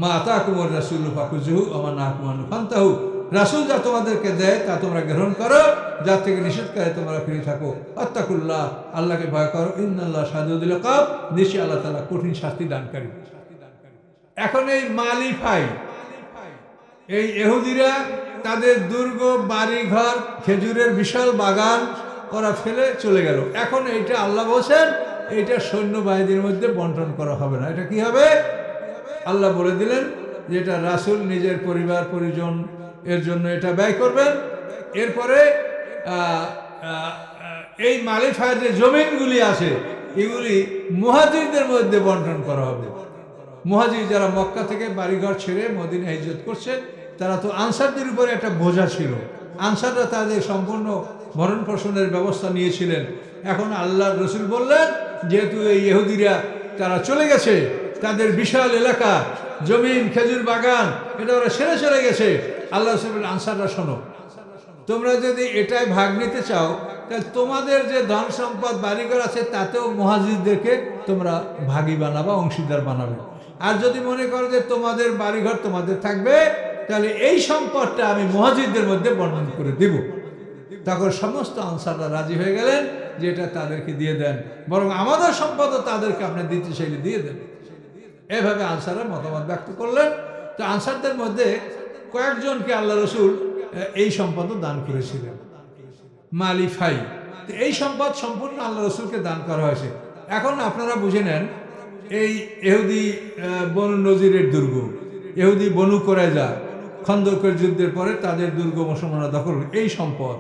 মা আতাকুমুর রাসূলু ফাখুযুহু ওয়া মা নাহাকুম আনহু ফান্তাহু, রাসূল যা তোমাদেরকে দেয় তা তোমরা গ্রহণ করো, যার থেকে নিষেধ করে তোমরা ফিরে থাকো। আত্তাকুল্লাহ, আল্লাহকে ভয় করো। ইন্নাল্লাহা শাদীদুল ইকাব, নিশ্চয়ই আল্লাহ তাআলা কঠিন শাস্তি দানকারী। এখন এই মালিফাই, এই ইহুদিরা তাদের দুর্গ, বাড়িঘর, খেজুরের বিশাল বাগান ওরা ফেলে চলে গেল। এখন এইটা আল্লাহ বলছেন এইটা সৈন্যবাহিনীর মধ্যে বন্টন করা হবে না। এটা কি হবে? আল্লাহ বলে দিলেন যে এটা রাসূল নিজের পরিবার পরিজন এর জন্য এটা ব্যয় করবেন। এরপরে এই মালিফায়ের যে জমিনগুলি আছে এগুলি মুহাজিরদের মধ্যে বন্টন করা হবে। মুহাজির যারা মক্কা থেকে বাড়িঘর ছেড়ে মদিনা হিজরত করছে, তারা তো আনসারদের উপরে একটা বোঝা ছিল। আনসাররা তাদের সম্পূর্ণ ভরণ পোষণের ব্যবস্থা নিয়েছিলেন। এখন আল্লাহর রাসূল বললেন যেহেতু এই ইহুদিরা তারা চলে গেছে, তাদের বিশাল এলাকা, জমিন, খেজুর বাগান এটা ওরা ছেড়ে চলে গেছে, আল্লাহ রাসূল আনসাররা শোনো, তোমরা যদি এটাই ভাগ নিতে চাও তাহলে তোমাদের যে ধন সম্পদ বাড়িঘর আছে তাতেও মুহাজিরদেরকে তোমরা ভাগী বানাবা, অংশীদার বানাবে। আর যদি মনে করো যে তোমাদের বাড়িঘর তোমাদের থাকবে তাহলে এই সম্পদটা আমি মুহাজিরদের মধ্যে বন্টন করে দিব। তখন সমস্ত আনসাররা রাজি হয়ে গেলেন যে এটা তাদেরকে দিয়ে দেন, বরং আমাদের সম্পদও তাদেরকে আপনি দিতে চাইলে দিয়ে দেন। এভাবে আনসাররা মতামত ব্যক্ত করলেন। তো আনসারদের মধ্যে কয়েকজনকে আল্লাহ রাসূল এই সম্পদও দান করেছিলেন, মালিফাই। এই সম্পদ সম্পূর্ণ আল্লাহ রাসূলকে দান করা হয়েছে। এখন আপনারা বুঝে নেন, এই ইহুদি বনু নজিরের দুর্গ, ইহুদি বনু কুরাইজা খন্দকের যুদ্ধের পরে তাদের দুর্গ মুসলমানরা দখল, এই সম্পদ,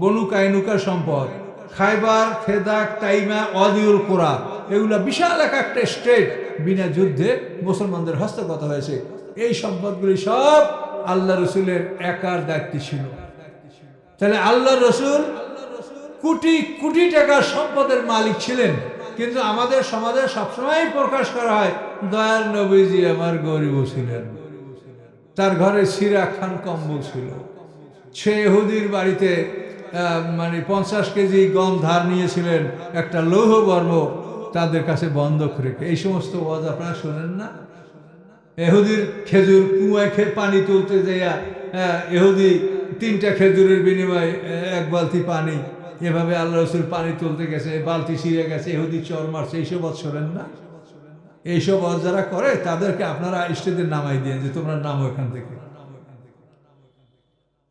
বনু কাইনুকার সম্পদ, খায়বার, ফেদাক, তাইমা, ওয়াদিউল কুরা, এগুলা বিশাল একটা স্টেট বিনা যুদ্ধে মুসলমানদের হস্তগত হয়েছে। এই সম্পদগুলি সব আল্লাহ রসুলের একার দায়িত্ব ছিল। তাহলে আল্লাহ রসুল কোটি কোটি টাকার সম্পদের মালিক ছিলেন, কিন্তু আমাদের সমাজে সবসময় প্রকাশ করা হয় দয়ার নবীজি আমার গরিব ছিলেন, তার ঘরে সিরা খান কম্বল ছিল, সে ইহুদির বাড়িতে মানে 50 কেজি গম ধার নিয়েছিলেন একটা লৌহ বর্ম তাদের কাছে বন্ধক রেখে। এই সমস্ত ওয়াজ আপনারা শোনেন না? ইহুদির খেজুর কুয়ায় পানি তুলতে যাইয়া ইহুদি 3টা খেজুরের বিনিময়ে 1 বালতি পানি, এভাবে আল্লাহ রসুল পানি তুলতে গেছে, বালতি ছিঁড়ে গেছে, ইহুদি চর মারছে। এইসব ওয়াজ শোনেন না? এইসব ওয়াজ যারা করে তাদেরকে আপনারা স্টেজে নামাই দিয়ে যে তোমরা নামো এখান থেকে।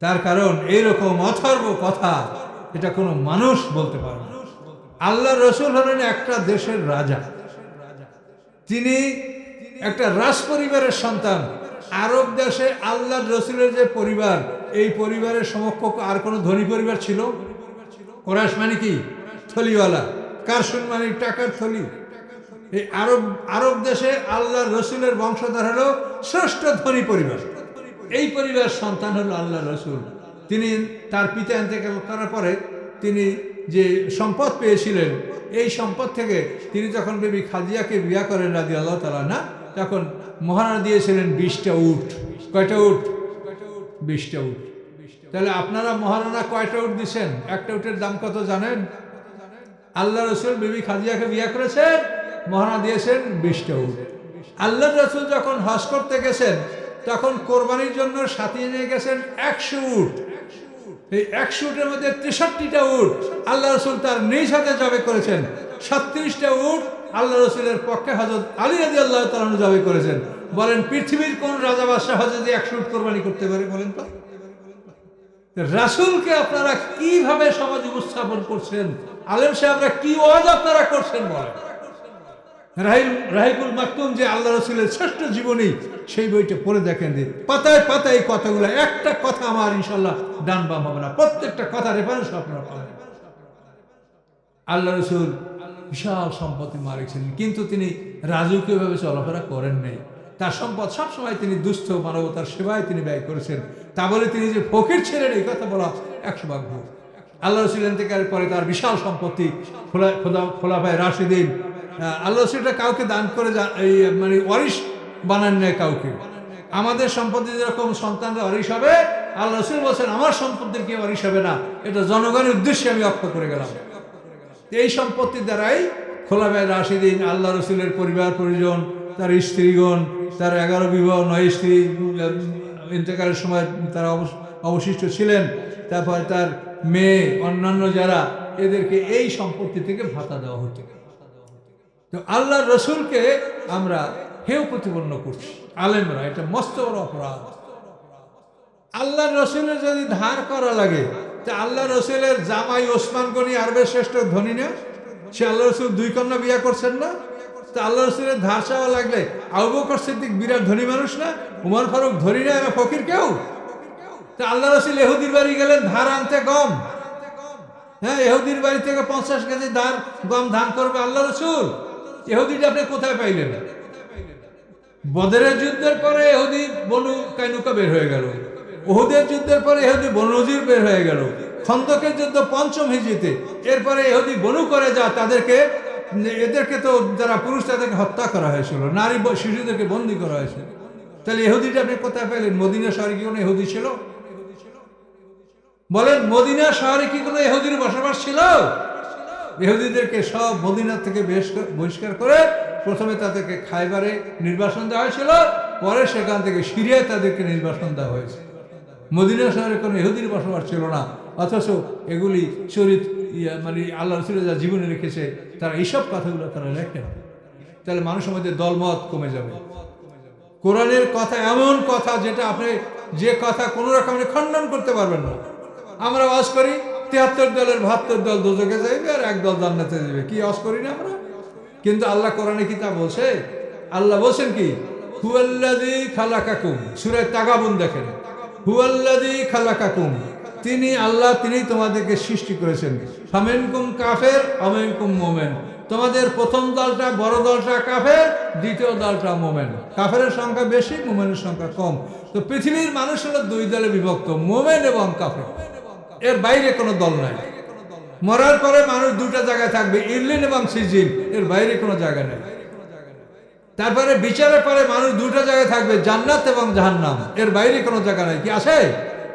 তার কারণ এইরকম অথর্ব কথা এটা কোনো মানুষ বলতে পারে না। আল্লাহ রসুল হলেন একটা দেশের রাজা, তিনি একটা রাজ পরিবারের সন্তান। আরব দেশে আল্লাহ রসুলের যে পরিবার, এই পরিবারের সমকক্ষ আর কোনো ধনী পরিবার ছিল? কোরাইশ মানে কি? থলিওয়ালা, কারশুন মানে টাকার থলি। এই আরব দেশে আল্লাহ রসুলের বংশধর হলো শ্রেষ্ঠ ধনী পরিবার। এই পরিবার সন্তান হলো আল্লাহ রসুল। তিনি তার পিতা ইন্তেকাল করার পরে তিনি যে সম্পদ পেয়েছিলেন, এই সম্পদ থেকে তিনি যখন বিবি খাদিজাকে বিয়া করেন রাদিয়াল্লাহু তাআলা না, তখন মহারানা দিয়েছিলেন 20টা উট। কয়টা উট? 20টা উট। তাহলে আপনারা মহারানা কয়টা উট দিচ্ছেন? একটা উটের দাম কত জানেন? আল্লাহ রসুল বিবি খাদিজাকে বিয়া করেছেন, মহারানা দিয়েছেন 20টা উট। আল্লাহ রসুল যখন হজ করতে গেছেন তখন কোরবানির জন্য সাথিয়ে নিয়ে গেছেন 100 উট। এই 100 উটের মধ্যে 63টা উট আল্লাহ রসুল তার নিজ হাতে জবে করেছেন। 36টা উট আল্লাহ রসুলের পক্ষে হযরত আলী রাদিয়াল্লাহু তাআলা জবে করেছেন। বলেন পৃথিবীর কোন রাজা বাদশাহ হযরত 100 উট কোরবানি করতে পারে? বলেন তো। রাসূলকে আপনারা কিভাবে সমাজ উপস্থাপন করছেন? আলেম সাহেবরা কি ওয়াজ আপনারা করছেন বলেন? রাহিকুল মাকতুম যে আল্লাহ রসুলের শ্রেষ্ঠ জীবনী, সেই বইটা পড়ে দেখেন যে পাতায় পাতায় এই কথাগুলো, একটা কথা আমার ইনশাল্লাহ ডান বাম হবে না, প্রত্যেকটা কথা রেফারেন্স আপনারা পাবেন। আল্লাহ রসুল বিশাল সম্পত্তি মালিক ছিলেন, কিন্তু তিনি রাজকীয়ভাবে চলাফেরা করেন নাই। তার সম্পদ সবসময় তিনি দুস্থ মানবতার সেবায় তিনি ব্যয় করেছেন। তা বলে তিনি যে ফকির ছিলেন এই কথা বলা 100 ভাগ ভুল। আল্লাহ রসুল ইন্তেকালের পরে তার বিশাল সম্পত্তি খোলাফায়ে রাশিদিন, আল্লাহ রসুলটা কাউকে দান করে মানে ওয়ারিশ বানান নেয় কাউকে। আমাদের সম্পত্তি যেরকম সন্তানরা ওয়ারিশ হবে, আল্লাহ রসুল বলছেন আমার সম্পত্তির কেউ ওয়ারিশ হবে না, এটা জনগণের উদ্দেশ্যে আমি অক্ষ করে গেলাম। এই সম্পত্তির দ্বারাই খোলাফায়ে রাশিদিন, আল্লাহ রসুলের পরিবার পরিজন, তার স্ত্রীগণ, তার 11 বিবাহ 9 স্ত্রী ইন্তেকালের সময় তারা অবশিষ্ট ছিলেন, তারপরে তার মেয়ে, অন্যান্য যারা, এদেরকে এই সম্পত্তি থেকে ভাতা দেওয়া হতো। তো আল্লাহ রসুলকে আমরা হেয় প্রতিপন্ন করছি আলেমরা, এটা মস্ত বড় অপরাধ। আল্লাহ রসুলের যদি ধার করা লাগে, তা আল্লাহ রসুলের জামাই ওসমান গনি আরবের শ্রেষ্ঠ ধনী না? সে আল্লাহ রসুল 2 কন্যা বিয়ে করছেন না? তা আল্লাহ রসুলের ধার চাওয়া লাগলে আবু বকর সিদ্দিক বিরাট ধনী মানুষ না? উমর ফারুক ধনী না? এরা ফকির কেউ? তা আল্লাহ রসুল ইহুদির বাড়ি গেলেন ধার আনতে গম। হ্যাঁ, ইহুদির বাড়ি থেকে 50 কেজি গম ধান করবে আল্লাহ রসুল। ইহুদিটা আপনি কোথায় পাইলেন? বদরের যুদ্ধের পরে ইহুদি বনু কাইনুকা বের হয়ে গেল, উহুদের যুদ্ধের পরে ইহুদি বনু নজির বের হয়ে গেল, খন্দকের যুদ্ধ 5ম হিজরিতে, এরপরে ইহুদি বনু করে যা এদেরকে তো যারা পুরুষ তাদেরকে হত্যা করা হয়েছিল, নারী শিশুদেরকে বন্দী করা হয়েছিল। তাহলে ইহুদিটা আপনি কোথায় পেলেন? মদিনা শহরে কি কোনো ইহুদি ছিল? বলেন, মদিনা শহরে কি কোনো ইহুদির বসবাস ছিল? ইহুদিদেরকে সব মদিনা থেকে বহিষ্কার করে প্রথমে তাদেরকে খায়বারে নির্বাসন দেওয়া হয়েছিল, পরে সেখান থেকে সিরিয়ায় তাদেরকে নির্বাসন দেওয়া হয়েছে। মদিনা শহরে কোনো ইহুদির বসবাস ছিল না, অথচ এগুলি মানে আল্লাহ রসুলের যা জীবনে রেখেছে, তারা এইসব কথাগুলো তারা লেখেন। তাহলে মানুষের মধ্যে দলমত কমে যাবে। কোরআনের কথা এমন কথা যেটা আপনি যে কথা কোনো রকমের খণ্ডন করতে পারবেন না। আমরা ওয়াজ করি 73 দলের 72 দল দোজখে যাবে আর 1 দল জান্নাতে যাবে, কি ওয়াজ করি না আমরা? কিন্তু আল্লাহ কোরআনে কি তা বলছে? আল্লাহ বলছেন কি? হুয়াল্লাযী খালাকাকুম, সূরা তাগাবুন দেখেন, হুয়াল্লাযী খালাকাকুম, তিনি আল্লাহ, তিনি তোমাদেরকে সৃষ্টি করেছেন। ফামিনকুম কাফের ওয়ামিনকুম মুমিন, তোমাদের প্রথম দলটা, বড় দলটা কাফের, দ্বিতীয় দলটা মুমিন। কাফেরের সংখ্যা বেশি, মুমিনের সংখ্যা কম। তো পৃথিবীর মানুষ হলো 2 দলে বিভক্ত, মুমিন এবং কাফের, এর বাইরে কোনো দল নাই। মরার পরে মানুষ 2টা জায়গায় থাকবে, ইরলিন এবং সিজিন, এর বাইরে কোনো জায়গা নেই। তারপরে বিচারের পরে মানুষ 2টা জায়গায় থাকবে, জান্নাত এবং জাহান্নাম, এর বাইরে কোনো জায়গা নাই। কি আছে?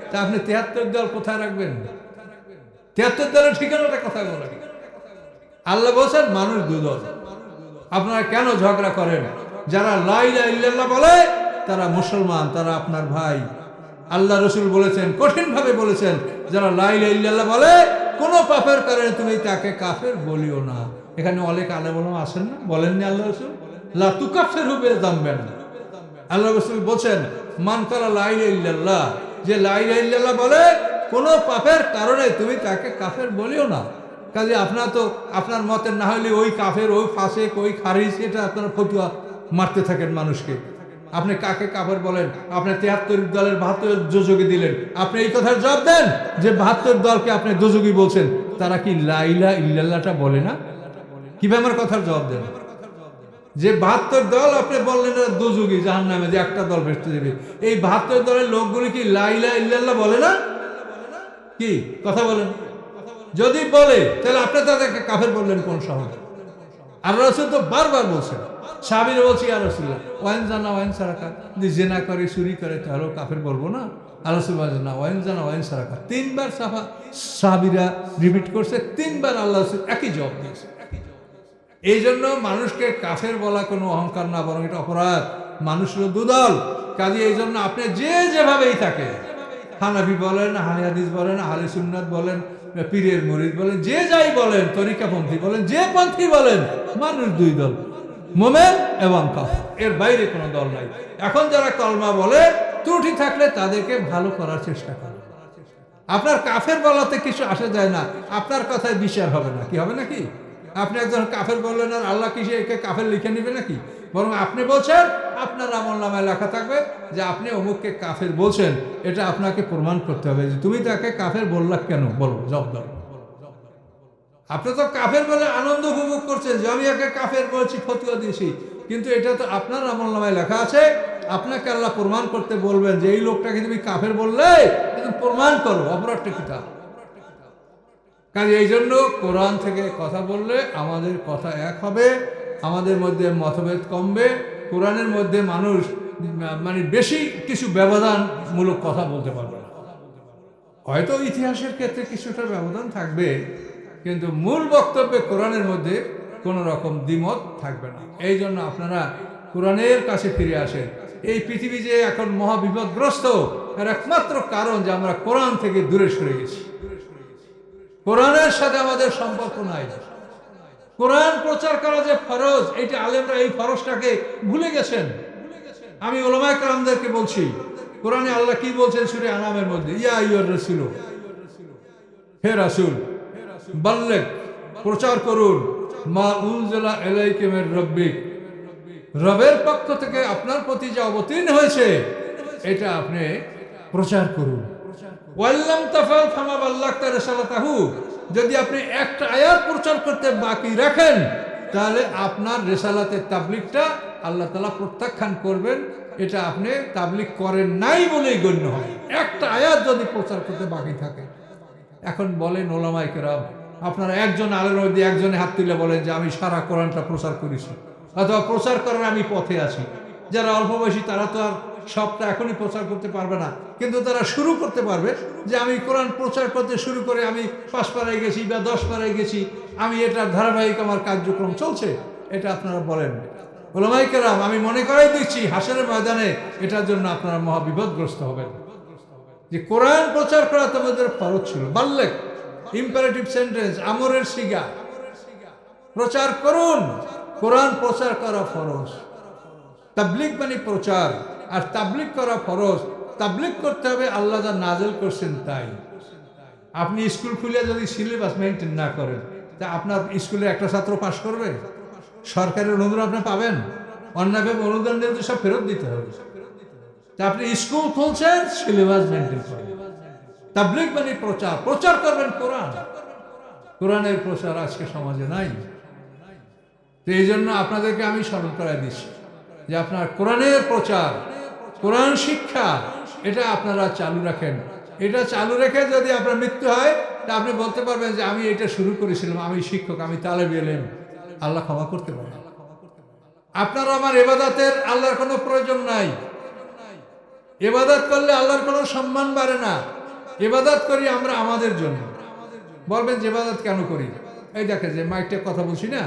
তা আপনি 73 দল কোথায় রাখবেন? 73 দলের ঠিকানাটা কোথায় বলেন? আল্লাহ বলছেন মানুষ 2 দল। আপনারা কেন ঝগড়া করেন? যারা লা ইলাহা ইল্লাল্লাহ বলে তারা মুসলমান, তারা আপনার ভাই। আল্লাহ রসুল বলেছেন, কঠিনভাবে বলেছেন, যারা লা ইলাহা ইল্লাল্লাহ বলে কোনো পাপের কারণে তুমি তাকে কাফের বলিও না। এখানে অনেক আলেম ওলামা আছেন না, বলেননি আল্লাহ রসুল? লা তুকাফিরহু বিযামবিন। আল্লাহ রসুল বলছেন, মান কালা লা ইলাহা ইল্লাল্লাহ, যে লা ইলাহা ইল্লাল্লাহ বলে কোনো পাপের কারণে তুমি তাকে কাফের বলিও না। কাজে আপনার মতের না হলে ওই কাফের, ওই ফাসেক, ওই খারিজ, এটা আপনারা ফতুয়া মারতে থাকেন মানুষকে। আপনি কাকে কাফের বলেন? আপনি 73 দলের 72 দোজখে দিলেন, আপনি এই কথার জবাব দেন যে 72 দলকে আপনি দোজখী বলছেন, তারা কি লা ইলাহা ইল্লাল্লাহটা বলে না? কিভাবে আমার কথার জবাব দেন? যে 72 দল আপনি বললেন দোজখী, জাহান্নামে, যে একটা দল ভেস্তে দেবে, এই 72 দলের লোকগুলি কি লা ইলাহা ইল্লাল্লাহ বলে না? কি কথা বলেন? যদি বলে তাহলে আপনি তাদেরকে কাফের বললেন কোন সহজে? আর রাসূল তো বারবার বলছেন, সাহাবীরা বলছি ইয়া রাসূলুল্লাহ ওয়াইন জানা ওয়াইন সারাকা, যদি জিনা করে চুরি করে তাহলেও কাফের বলবো না? আর রাসূল বলেন না, ওয়াইন জানা ওয়াইন সারাকা। তিনবার সাহাবীরা রিপিট করছে, তিনবার আল্লাহ রাসূল একই জবাব দিয়েছে। এই জন্য মানুষকে কাফের বলা কোনো অহংকার না, বরং এটা অপরাধ। মানুষের দুদল, কাজে এই জন্য আপনি যে যেভাবেই থাকে, হানাফি বলেন, হাদিস বলেন, আহলে সুন্নাত বলেন, পীরের মুরিদ বলেন, যে যাই বলেন, তরিকাপন্থী বলেন, যে পন্থী বলেন, মানুষ দুই দল, মুমিন এবং কাফের, এর বাইরে কোনো দল নাই। এখন যারা কলমা বলে ত্রুটি থাকলে তাদেরকে ভালো করার চেষ্টা করে। আপনার কাফের বলাতে কিছু আসা যায় না, আপনার কথায় বিচার হবে না, কি হবে নাকি? আপনি একজন কাফের বললেন আর আল্লাহ কি একে কাফের লিখে নেবে নাকি? বরং আপনি বলছেন, আপনার আমলনামায় লেখা থাকবে যে আপনি অমুককে কাফের বলছেন, এটা আপনাকে প্রমাণ করতে হবে যে তুমি তাকে কাফের বললা কেন, বলো, জবাব দাও। আপনি তো কাফের বলে আনন্দ উপভোগ করছেন যে আমি একে কাফের বলছি, ফতোয়া দিয়েছি, কিন্তু এটা তো আপনার আমলনামায় লেখা আছে। আপনাকে আল্লাহ প্রমাণ করতে বলবেন যে এই লোকটাকে তুমি কাফের বললে, কিন্তু প্রমাণ করো, অপরাধটা কি তা? কাজে এই জন্য কোরআন থেকে কথা বললে আমাদের কথা এক হবে, আমাদের মধ্যে মতভেদ কমবে। কোরআনের মধ্যে মানুষ মানে বেশি কিছু ব্যবধানমূলক কথা বলতে পারবে না। হয়তো ইতিহাসের ক্ষেত্রে কিছুটা ব্যবধান থাকবে, কিন্তু মূল বক্তব্যে কোরআনের মধ্যে কোনো রকম দ্বিমত থাকবে না। এই জন্য আপনারা কোরআনের কাছে ফিরে আসেন। এই পৃথিবী যে এখন মহাবিপদগ্রস্ত, এর একমাত্র কারণ যে আমরা কোরআন থেকে দূরে সরে গেছি। কোরআনের সাথে আমাদের সম্পর্ক নাই। কোরআন প্রচার করা যে ফরজ, এইটা আলেমরা এই ফরজটাকে ভুলে গেছেন। আমি উলামায়ে কেরামদেরকে বলছি, কোরআনে আল্লাহ কি বলছেন সূরা আনামের মধ্যে, ইয়া আইয়ুর রাসূল, হে রাসূল, বাল্লিগ, প্রচার করুন, মা উনজিলা ইলাইকা মির রাব্বিক, রবের পক্ষ থেকে আপনার প্রতি যা অবতীর্ণ হয়েছে এটা আপনি প্রচার করুন। ওয়াল্লাম তাফাল ফামা বাল্লাগতা রিসালাতাহু, যদি আপনি একটা আয়াত প্রচার করতে বাকি রাখেন তাহলে আপনার রিসালাতের তাবলীগটা আল্লাহ তাআলা প্রত্যাখ্যান করবেন, এটা আপনি তাবলীগ করেন নাই বলেই গণ্য হবে। একটা আয়াত যদি প্রচার করতে বাকি থাকে। এখন বলেন উলামায়ে কেরাম, আপনারা একজন আলের মধ্যে একজনে হাত তুলে বলেন যে আমি সারা কোরআনটা প্রচার করেছি, অথবা প্রচার করার আমি পথে আছি। যারা অল্প বয়সী তারা তো আর সবটা এখনই প্রচার করতে পারবে না, কিন্তু তারা শুরু করতে পারবে যে আমি কোরআন প্রচার করতে শুরু করে আমি 5 পারায় গেছি বা 10 পারায় গেছি, আমি এটা ধারাবাহিক আমার কার্যক্রম চলছে। এটা আপনারা বলেন। উলামায়ে কেরাম, আমি মনে করাই দিচ্ছি হাসরের ময়দানে এটার জন্য আপনারা মহাবিপদগ্রস্ত হবেন। যে কোরআন প্রচার করা তোমাদের ফরজ ছিল, বাল্লিগ, ইম্পারেটিভ সেন্টেন্স, আমরের সিগা, প্রচার করুন। কোরআন প্রচার করা ফরজ, তাবলীগ মানে প্রচার, আর তাবলীগ করা ফরজ। তাবলীগ করতে হবে আল্লাহ যা নাযিল করছেন তাই। আপনি স্কুল খুলে যদি সিলেবাস মেইনটেইন না করেন, তা আপনার স্কুলে একটা ছাত্র পাস করবে? সরকারের অনুদান আপনি পাবেন? অন্যভাবে অনুদান নিয়ে তো সব ফেরত দিতে হবে। তা আপনি স্কুল খুলছেন, সিলেবাস মেইনটেইন করবেন। তাবলীগ মানে প্রচার, প্রচার করবেন কোরআন। কোরআনের প্রচার আজকে সমাজে নাই। তো এই জন্য আপনাদেরকে আমি স্মরণ করাই দিচ্ছি যে আপনার কোরআনের প্রচার, কোরআন শিক্ষা, এটা আপনারা চালু রাখেন। এটা চালু রেখে যদি আপনার মৃত্যু হয়, তা আপনি বলতে পারবেন যে আমি এটা শুরু করেছিলাম, আমি শিক্ষক, আমি তালেব ইলম, আল্লাহ ক্ষমা করতে পারেন। আপনার আমার ইবাদতের আল্লাহর কোনো প্রয়োজন নাই। ইবাদত করলে আল্লাহর কোনো সম্মান বাড়ে না। ইবাদত করি আমরা আমাদের জন্য। বলবেন যে ইবাদত কেন করি? এই দেখে যে মাইকটা কথা বলছি না,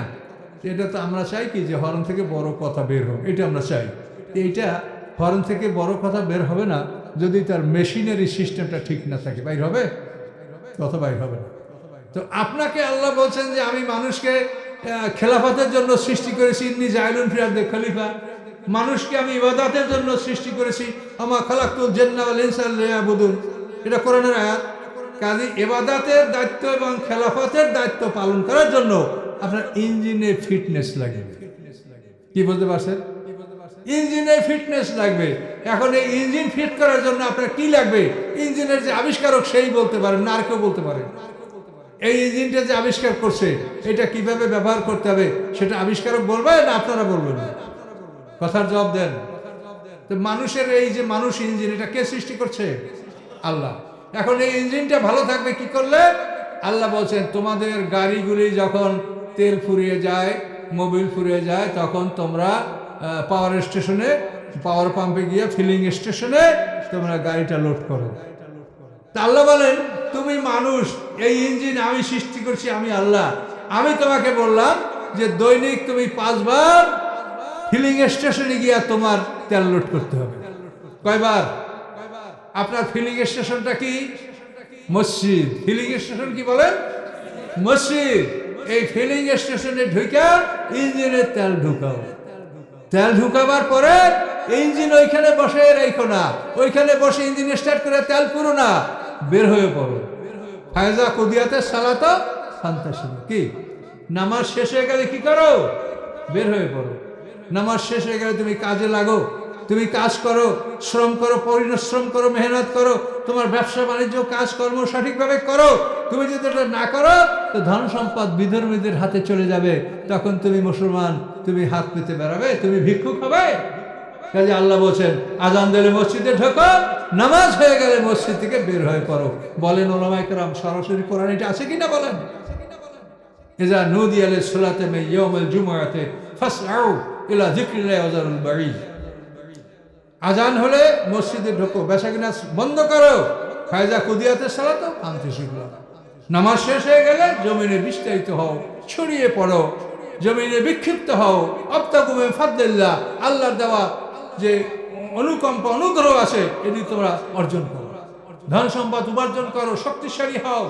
এটা তো আমরা চাই কি যে হরন থেকে বড় কথা বের হোক, এটা আমরা চাই। এইটা হরন থেকে বড় কথা বের হবে না যদি তার মেশিনারি সিস্টেমটা ঠিক না থাকে। বাইর হবে? কথা বাইর হবে না। তো আপনাকে আল্লাহ বলছেন যে আমি মানুষকে খেলাফতের জন্য সৃষ্টি করেছি, ইন্নী জাইলুন ফিল আরদি খলিফা। মানুষকে আমি ইবাদতের জন্য সৃষ্টি করেছি, আমা খালাকতুল জিন্না ওয়াল ইনসা ইল্লা লিয়াবুদুন। এটা কোরআনের আয়াত। কাজী ইবাদতের দায়িত্ব এবং খেলাফতের দায়িত্ব পালন করার জন্য আপনার ইঞ্জিনে ফিটনেস লাগবে। কি বলতে পারছেন? ইঞ্জিনে ফিটনেস লাগবে। এখন এই ইঞ্জিন ফিট করার জন্য আপনার কি লাগবে? ইঞ্জিনের যে আবিষ্কারক সেই বলতে পারেন, না আর কেউ বলতে পারে? এই ইঞ্জিনটা যে আবিষ্কার করছে এটা কিভাবে ব্যবহার করতে হবে সেটা আবিষ্কারক বলবে না আপনারা বলবেন? কথার জবাব দেন। তো মানুষের এই যে মানুষ ইঞ্জিন, এটা কে সৃষ্টি করছে? আল্লাহ। এখন এই ইঞ্জিনটা ভালো থাকবে কি করলে? আল্লাহ বলছেন তোমাদের গাড়িগুলি যখন তেল ফুরিয়ে যায়, মোবিল ফুরিয়ে যায়, তখন তোমরা পাওয়ার স্টেশনে, পাওয়ার পাম্পে গিয়ে ফিলিং স্টেশনে তোমরা গাড়িটা লোড করো। তা আল্লাহ বলেন তুমি মানুষ, এই ইঞ্জিন আমি সৃষ্টি করছি, আমি আল্লাহ। আমি তোমাকে বললাম যে দৈনিক তুমি 5 বার ফিলিং স্টেশনে গিয়ে তোমার তেল লোড করতে হবে। কয়বার? আপনার ফিলিং স্টেশনটা কি? মসজিদ। ফিলিং স্টেশন কি বলেন? মসজিদ। এই ফিলিং স্টেশনে ঢুকা ইঞ্জিনের তেল ঢুকাও। তেল ঢুকাবার পরে ইঞ্জিন ওইখানে বসে রেখো না, ওইখানে বসে ইঞ্জিন স্টার্ট করে তেল পুরো না, বের হয়ে পড়ো। ফায়জা কুদিয়াতে সালাতা ফান্তাশিরু। কি নামাজ শেষ হয়ে গেলে কি করো? বের হয়ে পড়ো। নামাজ শেষ হয়ে গেলে তুমি কাজে লাগো, তুমি কাজ করো, শ্রম করো, পরিশ্রম করো, মেহনত করো, তোমার ব্যবসা বাণিজ্য কাজকর্ম সঠিকভাবে করো। তুমি যদি এটা না করো তো ধন সম্পদ বিধর্মীদের হাতে চলে যাবে, তখন তুমি মুসলমান, তুমি হাত পেতে বেড়াবে, তুমি ভিক্ষুক হবে। কাজে আল্লাহ বলছেন আজান দিলে মসজিদে ঢোকো, নামাজ হয়ে গেলে মসজিদ থেকে বের হয়ে পড়ো। বলেন ওলামায়ে কেরাম, সরাসরি কোরআন এটা আছে কিনা বলেন? ইজা নুদিয়া লিস-সালাতি মিন ইয়াউমিল জুমআতি ফাসআউ ইলা যিকরিল্লাহি ওয়া যারুল বাঈ। আজান হলে মসজিদে ঢোকো, বেচাকেনা বন্ধ করো। ফায়জা কুদিয়াতে সালাত ফান্তাশিরু। নামাজ শেষ হয়ে গেলে জমিনে বিস্তারিত হও, ছড়িয়ে পড়ো, জমিনে বিক্ষিপ্ত হও। আবতাগু মিন ফাদলিল্লাহ, আল্লাহর দেওয়া যে অনুকম্পা অনুগ্রহ আছে এটি তোমরা অর্জন করো। ধন সম্পদ উপার্জন করো, শক্তিশালী হও,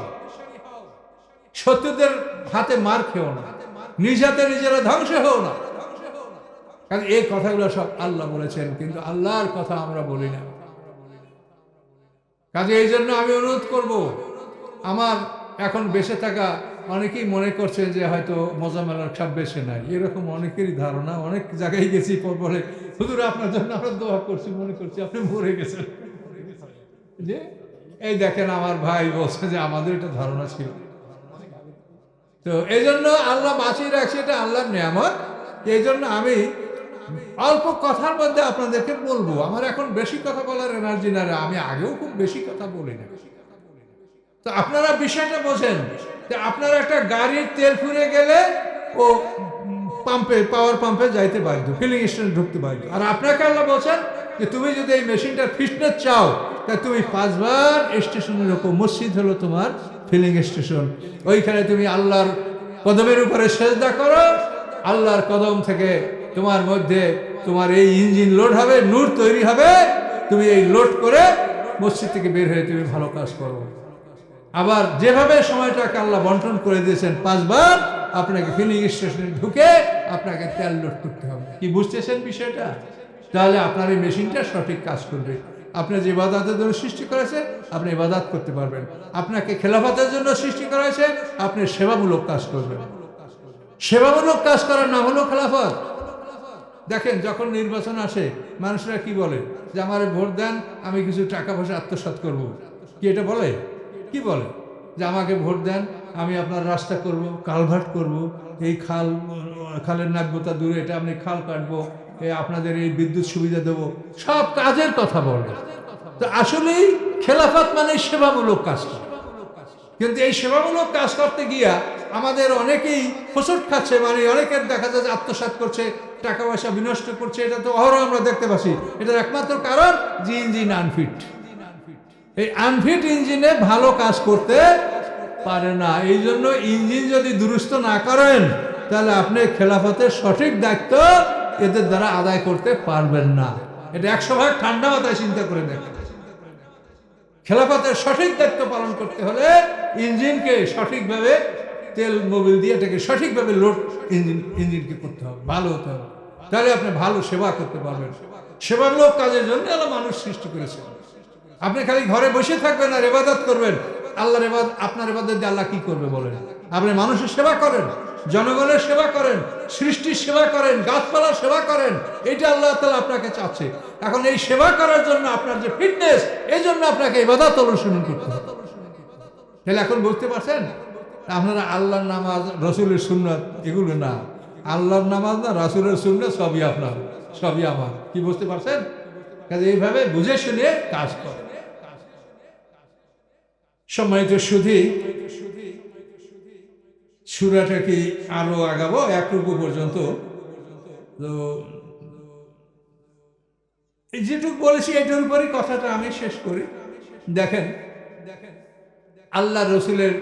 শত্রুদের হাতে মার খেও না, নিজ হাতে নিজেরা ধ্বংস হও না। কারণ এই কথাগুলো সব আল্লাহ বলেছেন, কিন্তু আল্লাহর কথা আমরা বলি না। কাজে এই জন্য আমি অনুরোধ করব, আমার এখন বেঁচে থাকা অনেকেই মনে করছেন যে হয়তো মোজাম্মেল সাহেব বেঁচে নাই, এরকম অনেকেরই ধারণা। অনেক জায়গায় গেছি, বলে হুজুর আপনার জন্য আমরা দোয়া করছি, মনে করছি আপনি মরে গেছেন। যে এই দেখেন আমার ভাই বলছে যে আমাদের এটা ধারণা ছিল। তো এই জন্য আল্লাহ বাঁচিয়ে রাখছে, এটা আল্লাহর নিয়ামত। এই জন্য আমি অল্প কথার মধ্যে আপনাদেরকে বলবো। আমার এখন বেশি কথা বলার এনার্জি না, আমি আগেও খুব বেশি কথা বলি না। তো আপনারা বিষয়টা বোঝেন যে আপনার একটা গাড়ির তেল ফুরিয়ে গেলে ও পাম্পে, পাওয়ার পাম্পে যাইতে বাধ্য, ফিলিং স্টেশনে ঢুকতে বাধ্য। আর আপনাকে আল্লাহ বলছেন যে তুমি যদি এই মেশিনটার ফিটনেস চাও, তা তুমি 5 বার স্টেশনে ঢোকো। মসজিদ হলো তোমার ফিলিং স্টেশন। ওইখানে তুমি আল্লাহর কদমের উপরে সেজদা করো, আল্লাহর কদম থেকে তোমার মধ্যে তোমার এই ইঞ্জিন লোড হবে, নূর তৈরি হবে। তুমি এই লোড করে মসজিদ থেকে বের হয়ে তুমি ভালো কাজ করো। আবার যেভাবে সময়টাকে আল্লাহ বন্টন করে দিয়েছেন, 5 বার আপনাকে ফিলিং স্টেশনে ঢুকে আপনাকে তেল লোড করতে হবে। কি বুঝতেছেন বিষয়টা? তাহলে আপনার এই মেশিনটা সঠিক কাজ করবে। আপনি যে ইবাদতের জন্য সৃষ্টি করেছে আপনি ইবাদত করতে পারবেন। আপনাকে খেলাফতের জন্য সৃষ্টি করা হয়েছে, আপনি সেবামূলক কাজ করবেন। সেবামূলক কাজ করার নাম হলো খেলাফত। দেখেন যখন নির্বাচন আসে মানুষরা কি বলে যে আমারে ভোট দেন, আমি কিছু টাকা পয়সা আত্মসাৎ করব। কি এটা বলে? কি বলে যে আমাকে ভোট দেন, আমি আপনার রাস্তা করব, কালভার্ট করব, এই খালের নাব্যতা দূরে এটা আপনি খাল কাটবো, আপনাদের এই বিদ্যুৎ সুবিধা দেবো, সব কাজের কথা বলে। তো আসলেই খেলাফত মানে সেবামূলক কাজ। কিন্তু এই সেবামূলক কাজ করতে গিয়া আমাদের অনেকেই হোঁচট খাচ্ছে, মানে অনেকের দেখা যায় আত্মসাৎ করছে, টাকা পয়সা বিনষ্ট করছে। এটা তো অহরহ আমরা দেখতে পাচ্ছি। এটার একমাত্র কারণ যে ইঞ্জিন আনফিট। এই আনফিট ইঞ্জিনে ভালো কাজ করতে পারে না। এই জন্য ইঞ্জিন যদি দুরুস্ত না করেন তাহলে আপনি খেলাফতের সঠিক দায়িত্ব এদের দ্বারা আদায় করতে পারবেন না। এটা 100 ভাগ ঠান্ডা মাথায় চিন্তা করে দেখেন। খেলাফতের সঠিক দায়িত্ব পালন করতে হলে ইঞ্জিনকে সঠিকভাবে তেল মোবিল দিয়ে এটাকে সঠিকভাবে লোড ইঞ্জিনকে করতে হবে, ভালো হতে হবে। তাহলে আপনি ভালো সেবা করতে পারবেন। সেবামূলক কাজের জন্য আল্লাহ মানুষ সৃষ্টি করেছে। আপনি খালি ঘরে বসে থাকবেন আর ইবাদত করবেন, আল্লাহর ইবাদত, আপনার ইবাদত দিয়ে আল্লাহ কি করবে বলেন? আপনি মানুষের সেবা করেন, জনগণের সেবা করেন, সৃষ্টির সেবা করেন, গাছপালার সেবা করেন, এটা আল্লাহ তাআলা আপনাকে চাচ্ছে। এখন এই সেবা করার জন্য আপনার যে ফিটনেস, এই জন্য আপনাকে ইবাদত অনুসরণ করতে হবে। তাহলে এখন বুঝতে পারছেন আপনারা আল্লাহর নামাজ, রসুলের সুন্নাত এগুলো না, আল্লাহর নামাজ না রাসূলের সুন্নাত সবই আপনার, সবই আমার। কি বুঝতে পারছেন? কাজে এইভাবে বুঝে শুনে কাজ করে। সম্মানিত সুধী, সূরাটা কি আরো আগাবো এক রুকু পর্যন্ত? তো যেটুকু বলেছি এটার উপরই কথাটা আমি শেষ করি। দেখেন, আল্লাহ রসুলের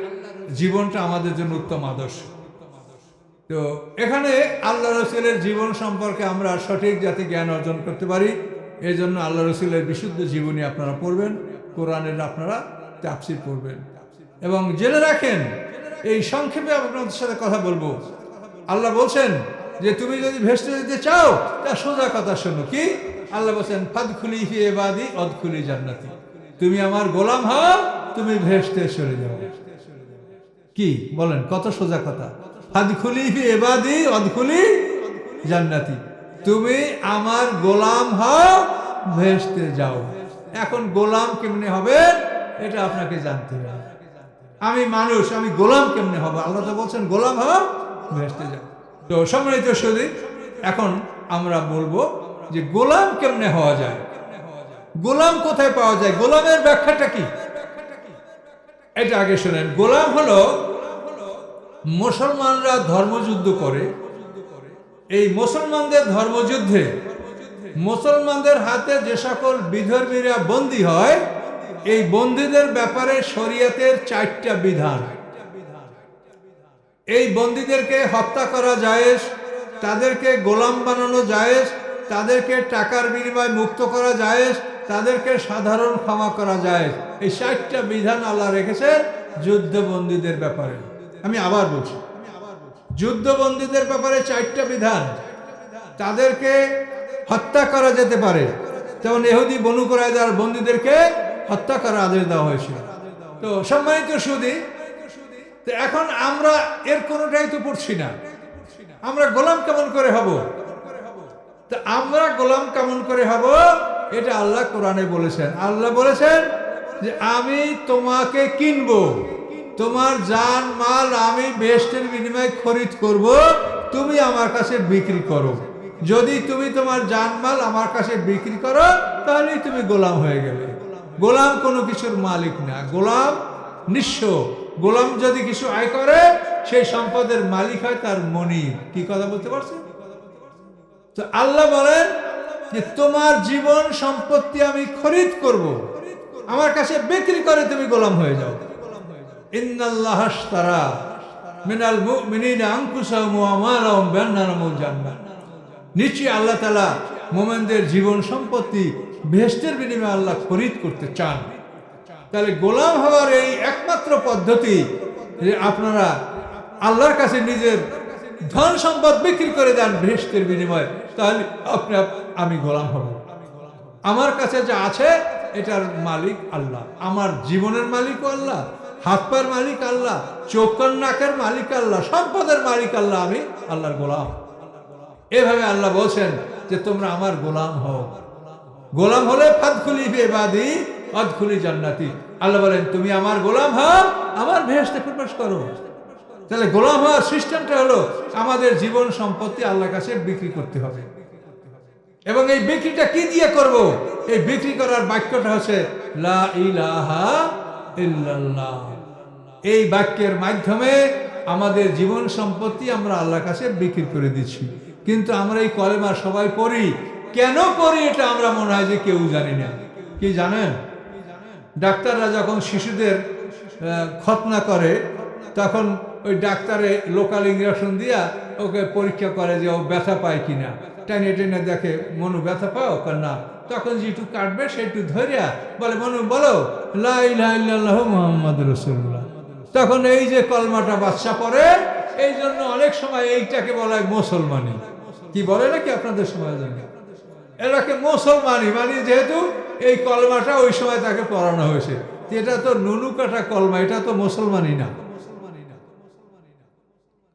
জীবনটা আমাদের জন্য উত্তম আদর্শ। তো এখানে আল্লাহ রসুলের জীবন সম্পর্কে আমরা সঠিক যাতে জ্ঞান অর্জন করতে পারি, এই জন্য আল্লাহ রসুলের বিশুদ্ধ জীবনী আপনারা পড়বেন, কোরআনের আপনারা তাফসীর পড়বেন এবং জেনে রাখেন। এই সংক্ষেপে আপনাদের সাথে কথা বলবো। আল্লাহ বলছেন যে তুমি যদি ভেস্তে যেতে চাও তা সোজা কথা শোনো। কি আল্লাহ বলছেন? ফাদখুলি ফি ইবাদি আদখুলি জান্নাতি। তুমি আমার গোলাম হও, তুমি ভেস্তে চলে যাও। কি বলেন? কত সোজা কথা। ফাদখুলি ফি ইবাদি আদখুলি জান্নাতি, তুমি আমার গোলাম হও, ভেস্তে যাও। এখন গোলাম কেমনে হবে এটা আপনাকে জানতে হবে। আমি মানুষ, আমি গোলাম কেমনে হবে? আল্লাহ তো বলছেন গোলাম হও, ভেস্তে যাও। তো সম্মানিত সুধী, এখন আমরা বলবো যে গোলাম কেমনে হওয়া যায়, গোলাম কোথায় পাওয়া যায়, গোলামের ব্যাখ্যাটা কি এটা আগে শোনেন। গোলাম হলো, মুসলমানরা ধর্মযুদ্ধ করে, এই মুসলমানদের ধর্মযুদ্ধে মুসলমানদের হাতে যে সকল বিধর্মীরা বন্দী হয়, এই বন্দীদের ব্যাপারে শরীয়তের 4টা বিধান। এই বন্দীদেরকে হত্যা করা জায়েজ, তাদেরকে গোলাম বানানো জায়েজ, তাদেরকে টাকার বিনিময়ে মুক্ত করা জায়েজ, তাদেরকে সাধারণ ক্ষমা করা জায়েজ। এই 4টা বিধান আল্লাহ রেখেছেন যুদ্ধবন্দীদের ব্যাপারে। আমি আবার বলছি, যুদ্ধবন্দীদের ব্যাপারে 4টা বিধান। তাদেরকে হত্যা করা যেতে পারে, যেমন ইহুদি বনু কুরাইজার বন্দীদেরকে হত্যা করার আদেশ দেওয়া হয়েছিল। তো সম্মানিত সুধী, তো এখন আমরা এর কোনোটাই তো পড়ছি না। আমরা গোলাম কেমন করে হব? তো আমরা গোলাম কেমন করে হব এটা আল্লাহ কোরআনে বলেছেন। আল্লাহ বলেছেন যে আমি তোমাকে কিনবো, তোমার জান মাল আমি বেহেশতের বিনিময়ে খরিদ করব, তুমি আমার কাছে বিক্রি করো। যদি তুমি তোমার জান মাল আমার কাছে বিক্রি করো তাহলেই তুমি গোলাম হয়ে গেলে। গোলাম কোনো কিছুর মালিক না, গোলাম নিঃস্ব। গোলাম যদি কিছু আয় করে সেই সম্পদের মালিক হয় তার মনিব। কি কথা বলতে পারছেন? তো আল্লাহ বলেন যে তোমার জীবন সম্পত্তি আমি খরিদ করব, আমার কাছে বিক্রি করে তুমি গোলাম হয়ে যাও। ইন্নাল্লাহা আশতারা মিনাল মুমিনিনা আনফুসাহুম ওয়া আমওয়ালাহুম বিআন্না লাহুমুল জান্নাহ। নিশ্চয়ই আল্লাহ তাআলা মুমিনদের জীবন সম্পত্তি বেহেশতের বিনিময়ে আল্লাহ খরিদ করতে চান। তাহলে গোলাম হওয়ার এই একমাত্র পদ্ধতি যে আপনারা আল্লাহর কাছে নিজের ধন সম্পদ বিক্রি করে দেন বেহেশতের বিনিময়ে, তাহলে আমি গোলাম হব। আমার কাছে যা আছে এটার মালিক আল্লাহ, আমার জীবনের মালিকও আল্লাহ, হাত পায়ের মালিক আল্লাহ, চোখ কান নাকের মালিক আল্লাহ, সম্পদের মালিক আল্লাহ, আমি আল্লাহর গোলাম। এভাবে আল্লাহ বলছেন যে তোমরা আমার গোলাম হও। গোলাম হলে ফাদখুলি ফি ইবাদি আদখুলি জান্নাতি। আল্লাহ বলেন তুমি আমার গোলাম হও, আমার বেহেশতে প্রবেশ করো। তাহলে গোলাম হওয়ার সিস্টেমটা হলো আমাদের জীবন সম্পত্তি আল্লাহর কাছে বিক্রি করতে হবে। এবং এই বিক্রিটা কি দিয়ে করব? এই বিক্রি করার বাক্যটা হচ্ছে লা ইলাহা ইল্লাল্লাহ। এই বাক্যের মাধ্যমে আমাদের জীবন সম্পত্তি আমরা আল্লাহর কাছে বিক্রি করে দিচ্ছি। কিন্তু আমরা এই কলেমা সবাই পড়ি, কেন পড়ি এটা আমরা মনে হয় যে কেউ জানি না। কি জানেন? ডাক্তাররা যখন শিশুদের খতনা করে তখন ওই ডাক্তারে লোকাল ইঞ্জেকশন দিয়া ওকে পরীক্ষা করে যে ও ব্যথা পায় কিনা। টেনে টেনে দেখে মনু ব্যথা পাও না, তখন যেটু কাটবে সেটু ধরিয়া বলে মনু বলো লা ইলাহা ইল্লাল্লাহু মুহাম্মাদুর রাসূলুল্লাহ। তখন এই যে কলমাটা বাচ্চা পড়ে, এই জন্য অনেক সময় এইটাকে বলা হয় মুসলমানি। কি বলে নাকি আপনাদের সময় জানি এটাকে মুসলমানি মানে, যেহেতু এই কলমাটা ওই সময় তাকে পড়ানো হয়েছে। এটা তো নুনু কাটা কলমা, এটা তো মুসলমানি না।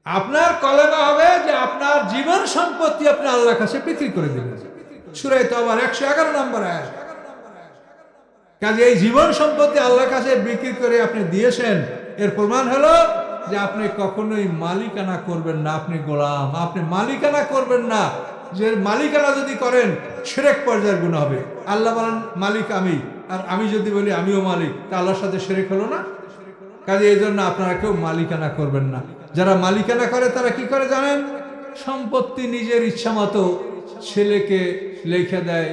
আপনার কলেমা হবে যে আপনার জীবন সম্পত্তি আপনি আল্লাহর কাছে বিক্রি করে দিবেন। সূরা তাওবার 111 নম্বর আয়াত। কাজে এই জীবন সম্পত্তি আল্লাহর কাছে বিক্রি করে আপনি দিয়েছেন, এর প্রমাণ হলো যে আপনি কখনোই মালিকানা করবেন না, আপনি গোলাম। আপনি মালিকানা করবেন না, যে মালিকানা যদি করেন শিরক পর্যায়ের গুনাহ হবে। আল্লাহ বলেন মালিক আমি, আর আমি যদি বলি আমিও মালিক, তা আল্লাহর সাথে শিরক হলো না? কাজে এই জন্য আপনারা কেউ মালিকানা করবেন না। যারা মালিকানা করে তারা কি করে জানেন? সম্পত্তি নিজের ইচ্ছা মতো ছেলেকে লিখে দেয়,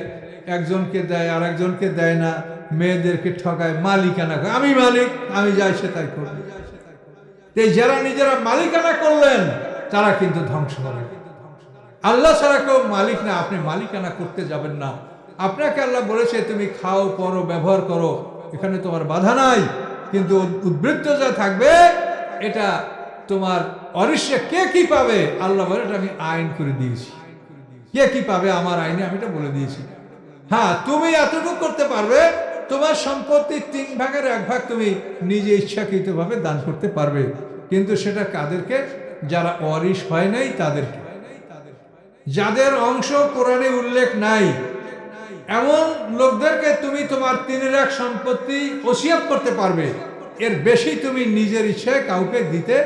একজনকে দেয় আর একজনকে দেয় না, মেয়েদেরকে ঠকায়, মালিকানা করে আমি মালিক, আমি যাই সে তাই করব। এই যারা নিজেরা মালিকানা করলেন তারা কিন্তু ধ্বংস হবে। আল্লাহ ছাড়া কেউ মালিক না, আপনি মালিকানা করতে যাবেন না। আপনাকে আল্লাহ বলেছে তুমি খাও, পরো, ব্যবহার করো, এখানে তোমার বাধা নাই, কিন্তু উদ্বৃত্ত যা থাকবে এটা তোমার অরিষ্যে কে কি পাবে আল্লাহ বলে এটা আমি আইন করে দিয়েছি। কে কি পাবে আমার আইনে আমি এটা বলে দিয়েছি। হ্যাঁ, তুমি এতটুকু করতে পারবে, তোমার সম্পত্তির 3 ভাগের 1 ভাগ তুমি নিজে ইচ্ছাকৃতভাবে দান করতে পারবে, কিন্তু সেটা কাদেরকে? যারা ওয়ারিশ হয় নাই তাদেরকে, যাদের অংশ কোরআনে উল্লেখ নাই এমন লোকদেরকে তুমি তোমার 3/1 সম্পত্তি ওসিয়ত করতে পারবে, এর বেশি তুমি নিজের ইচ্ছায় কাউকে দিতে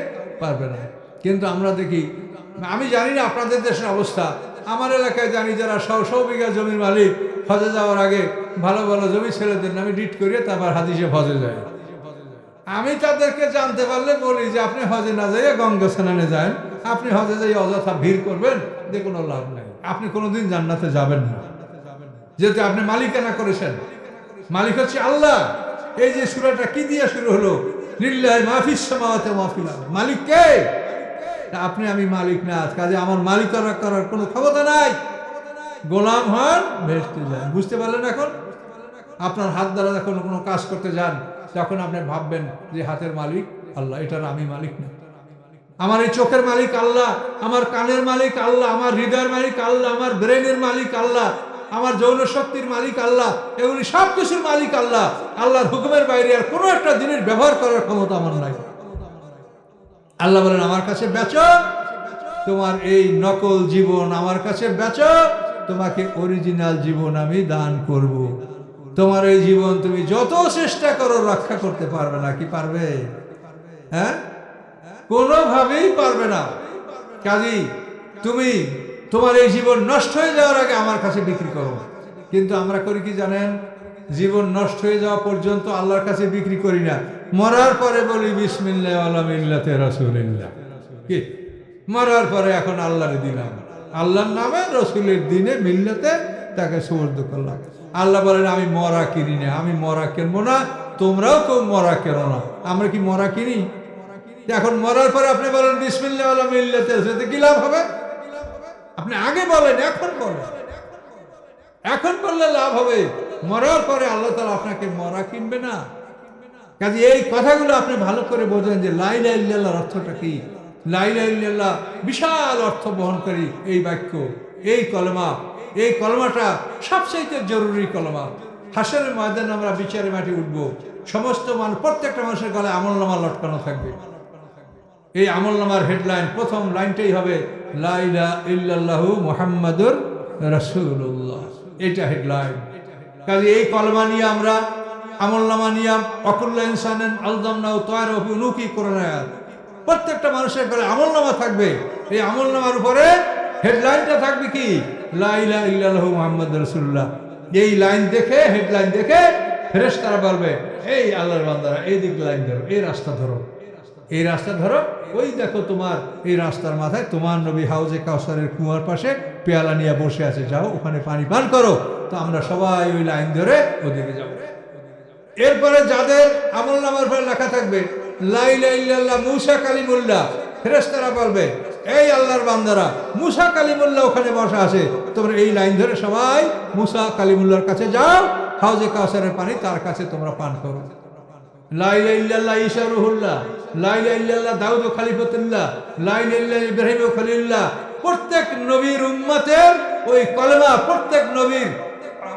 পারবে না। কিন্তু আমরা দেখি, আমি জানি না আপনাদের দেশের অবস্থা, আমার এলাকায় জানি যারা 100 বিঘা জমির মালিক হজে যাওয়ার আগে ভালো ভালো জমি ছেলেদের নামে ডিট করিয়ে তারপর হাদিসে হজে যায়। আমি তাদেরকে জানতে পারলে বলি যে আপনি হজে না যাইয়ে গঙ্গা স্নানে যান, আপনি হজে যাই অযথা ভিড় করবেন, যে কোনো লাভ নাই, আপনি কোনোদিন জান্নাতে যাবেন না, যেহেতু আপনি মালিকানা করেছেন। মালিক হচ্ছে আল্লাহ। এই যে সূরাটা কি দিয়ে শুরু হলো? লিল্লাহি মা ফিস সামাওয়াতি ওয়া মা ফিল আরদ। মালিক কে? আপনি আমি মালিক না, কাজে আমার মালিকানা করার কোনো ক্ষমতা নাই। গোলাম হন, ভেস্তে যান। বুঝতে পারলেন? এখন আপনার হাত দ্বারা যখন কোনো কাজ করতে যান তখন আপনি ভাববেন যে হাতের মালিক আল্লাহ, এটার আমি মালিক না। আমার এই চোখের মালিক আল্লাহ, আমার কানের মালিক আল্লাহ, আমার হৃদয়ের মালিক আল্লাহ, আমার ব্রেনের মালিক আল্লাহ, আমার যৌন শক্তির মালিক আল্লাহ, এগুলি সব কিছুর মালিক আল্লাহ। আল্লাহর হুকুমের বাইরে আর কোনো একটা জিনিস ব্যবহার করার ক্ষমতা আমার নাই। আল্লাহ বলেন আমার কাছে বেচো, তোমার এই নকল জীবন আমার কাছে বেচো, তোমাকে অরিজিনাল জীবন আমি দান করব। তোমার এই জীবন তুমি যত চেষ্টা করো রক্ষা করতে পারবে না। কি পারবে? হ্যাঁ, কোনোভাবেই পারবে না। কাজী তুমি তোমার এই জীবন নষ্ট হয়ে যাওয়ার আগে আমার কাছে বিক্রি করো। কিন্তু আমরা করি কি জানেন? জীবন নষ্ট হয়ে যাওয়া পর্যন্ত আল্লাহর কাছে বিক্রি করি না, মরার পরে বলি বিসমিল্লাহ ওয়ালা মিল্লাতে রাসূলিল্লাহ। কি মরার পরে এখন আল্লাহরে দিলাম, আল্লাহর নামে রসুলের দিনে মিল্লাতে তাকে সুবর্দ করলাম। আল্লাহ বলেন আমি মরা কিনি না, আমি মরা কিনবো না, তোমরাও কেউ মরা কেনো না। আমরা কি মরা কিনি? এখন মরার পরে আপনি বলেন বিসমিল্লাহ ওয়ালা মিল্লাতে রাসূলিল্লাহ, কি লাভ হবে? আপনি আগে বলেন, এখন বলেন, এখন বললে লাভ হবে। মরার পরে আল্লাহ তাআলা আপনাকে মরা কিনবে না। কাজে এই কথাগুলো আপনি ভালো করে বোঝেন যে লা ইলাহা ইল্লাল্লাহর অর্থটা কি। লা ইলাহা ইল্লাল্লাহ বিশাল অর্থ বহনকারী এই বাক্য, এই কলেমা। এই কলেমাটা সবচেয়ে জরুরি কলেমা। হাসরের ময়দানে আমরা বিচারে মাঠে উঠবো, সমস্ত মানুষ, প্রত্যেকটা মানুষের গলায় আমলনামা লটকানো থাকবে। এই আমলনামার হেডলাইন, প্রথম লাইনটাই হবে লা ইলাহা ইল্লাল্লাহু মুহাম্মাদুর রাসূলুল্লাহ। এটা হেডলাইন। কাজে এই কলেমা নিয়ে আমরা আমলনামা নিয়ে অকুল্লা ইনসানিন আলজামনাহু তায়রাহু ফি উনুকি কোরআন আয়াত, প্রত্যেকটা মানুষের গলায় আমলনামা থাকবে। এই আমলনামার উপরে হেডলাইনটা থাকবে কি? লা ইলাহা ইল্লাল্লাহু মুহাম্মাদুর রাসূলুল্লাহ। এই লাইন দেখে, হেডলাইন দেখে ফেরেশতারা বলবে এই আল্লাহর বান্দারা এই দিক লাইন ধরো, এই রাস্তা ধরো, এই রাস্তা ধরো। ওই দেখো তোমার এই রাস্তার মাথায় তোমার নবী হাউজে কাউসারের কুয়ার পাশে পেয়ালা নিয়ে বসে আছে, যাও ওখানে পানি পান করো। তো আমরা সবাই ওই লাইন ধরে ওদিকে যাব। এরপরে যাদের আমলনামার উপরে লেখা থাকবে লা ইলাহা ইল্লাল্লাহ মুসা কালিমুল্লাহ, ফেরেশতারা বলবে এই আল্লাহর বান্দারা মুসা কালিমুল্লাহ ওখানে বসা আছে, তোমরা এই লাইন ধরে সবাই মুসা কালিমুল্লাহর কাছে যাও, হাউজে কাউসারের পানি তার কাছে তোমরা পান করো। লা ইলাহা ইল্লাল্লাহ ঈসা রুহুল্লাহ, লা ইলাহা ইল্লাল্লাহ দাউদ খলিফাতুল্লাহ, লা ইলাহা ইল্লাল্লাহ ইব্রাহিম খলিলুল্লাহ। প্রত্যেক নবীর উম্মতের ওই কলেমা, প্রত্যেক নবীর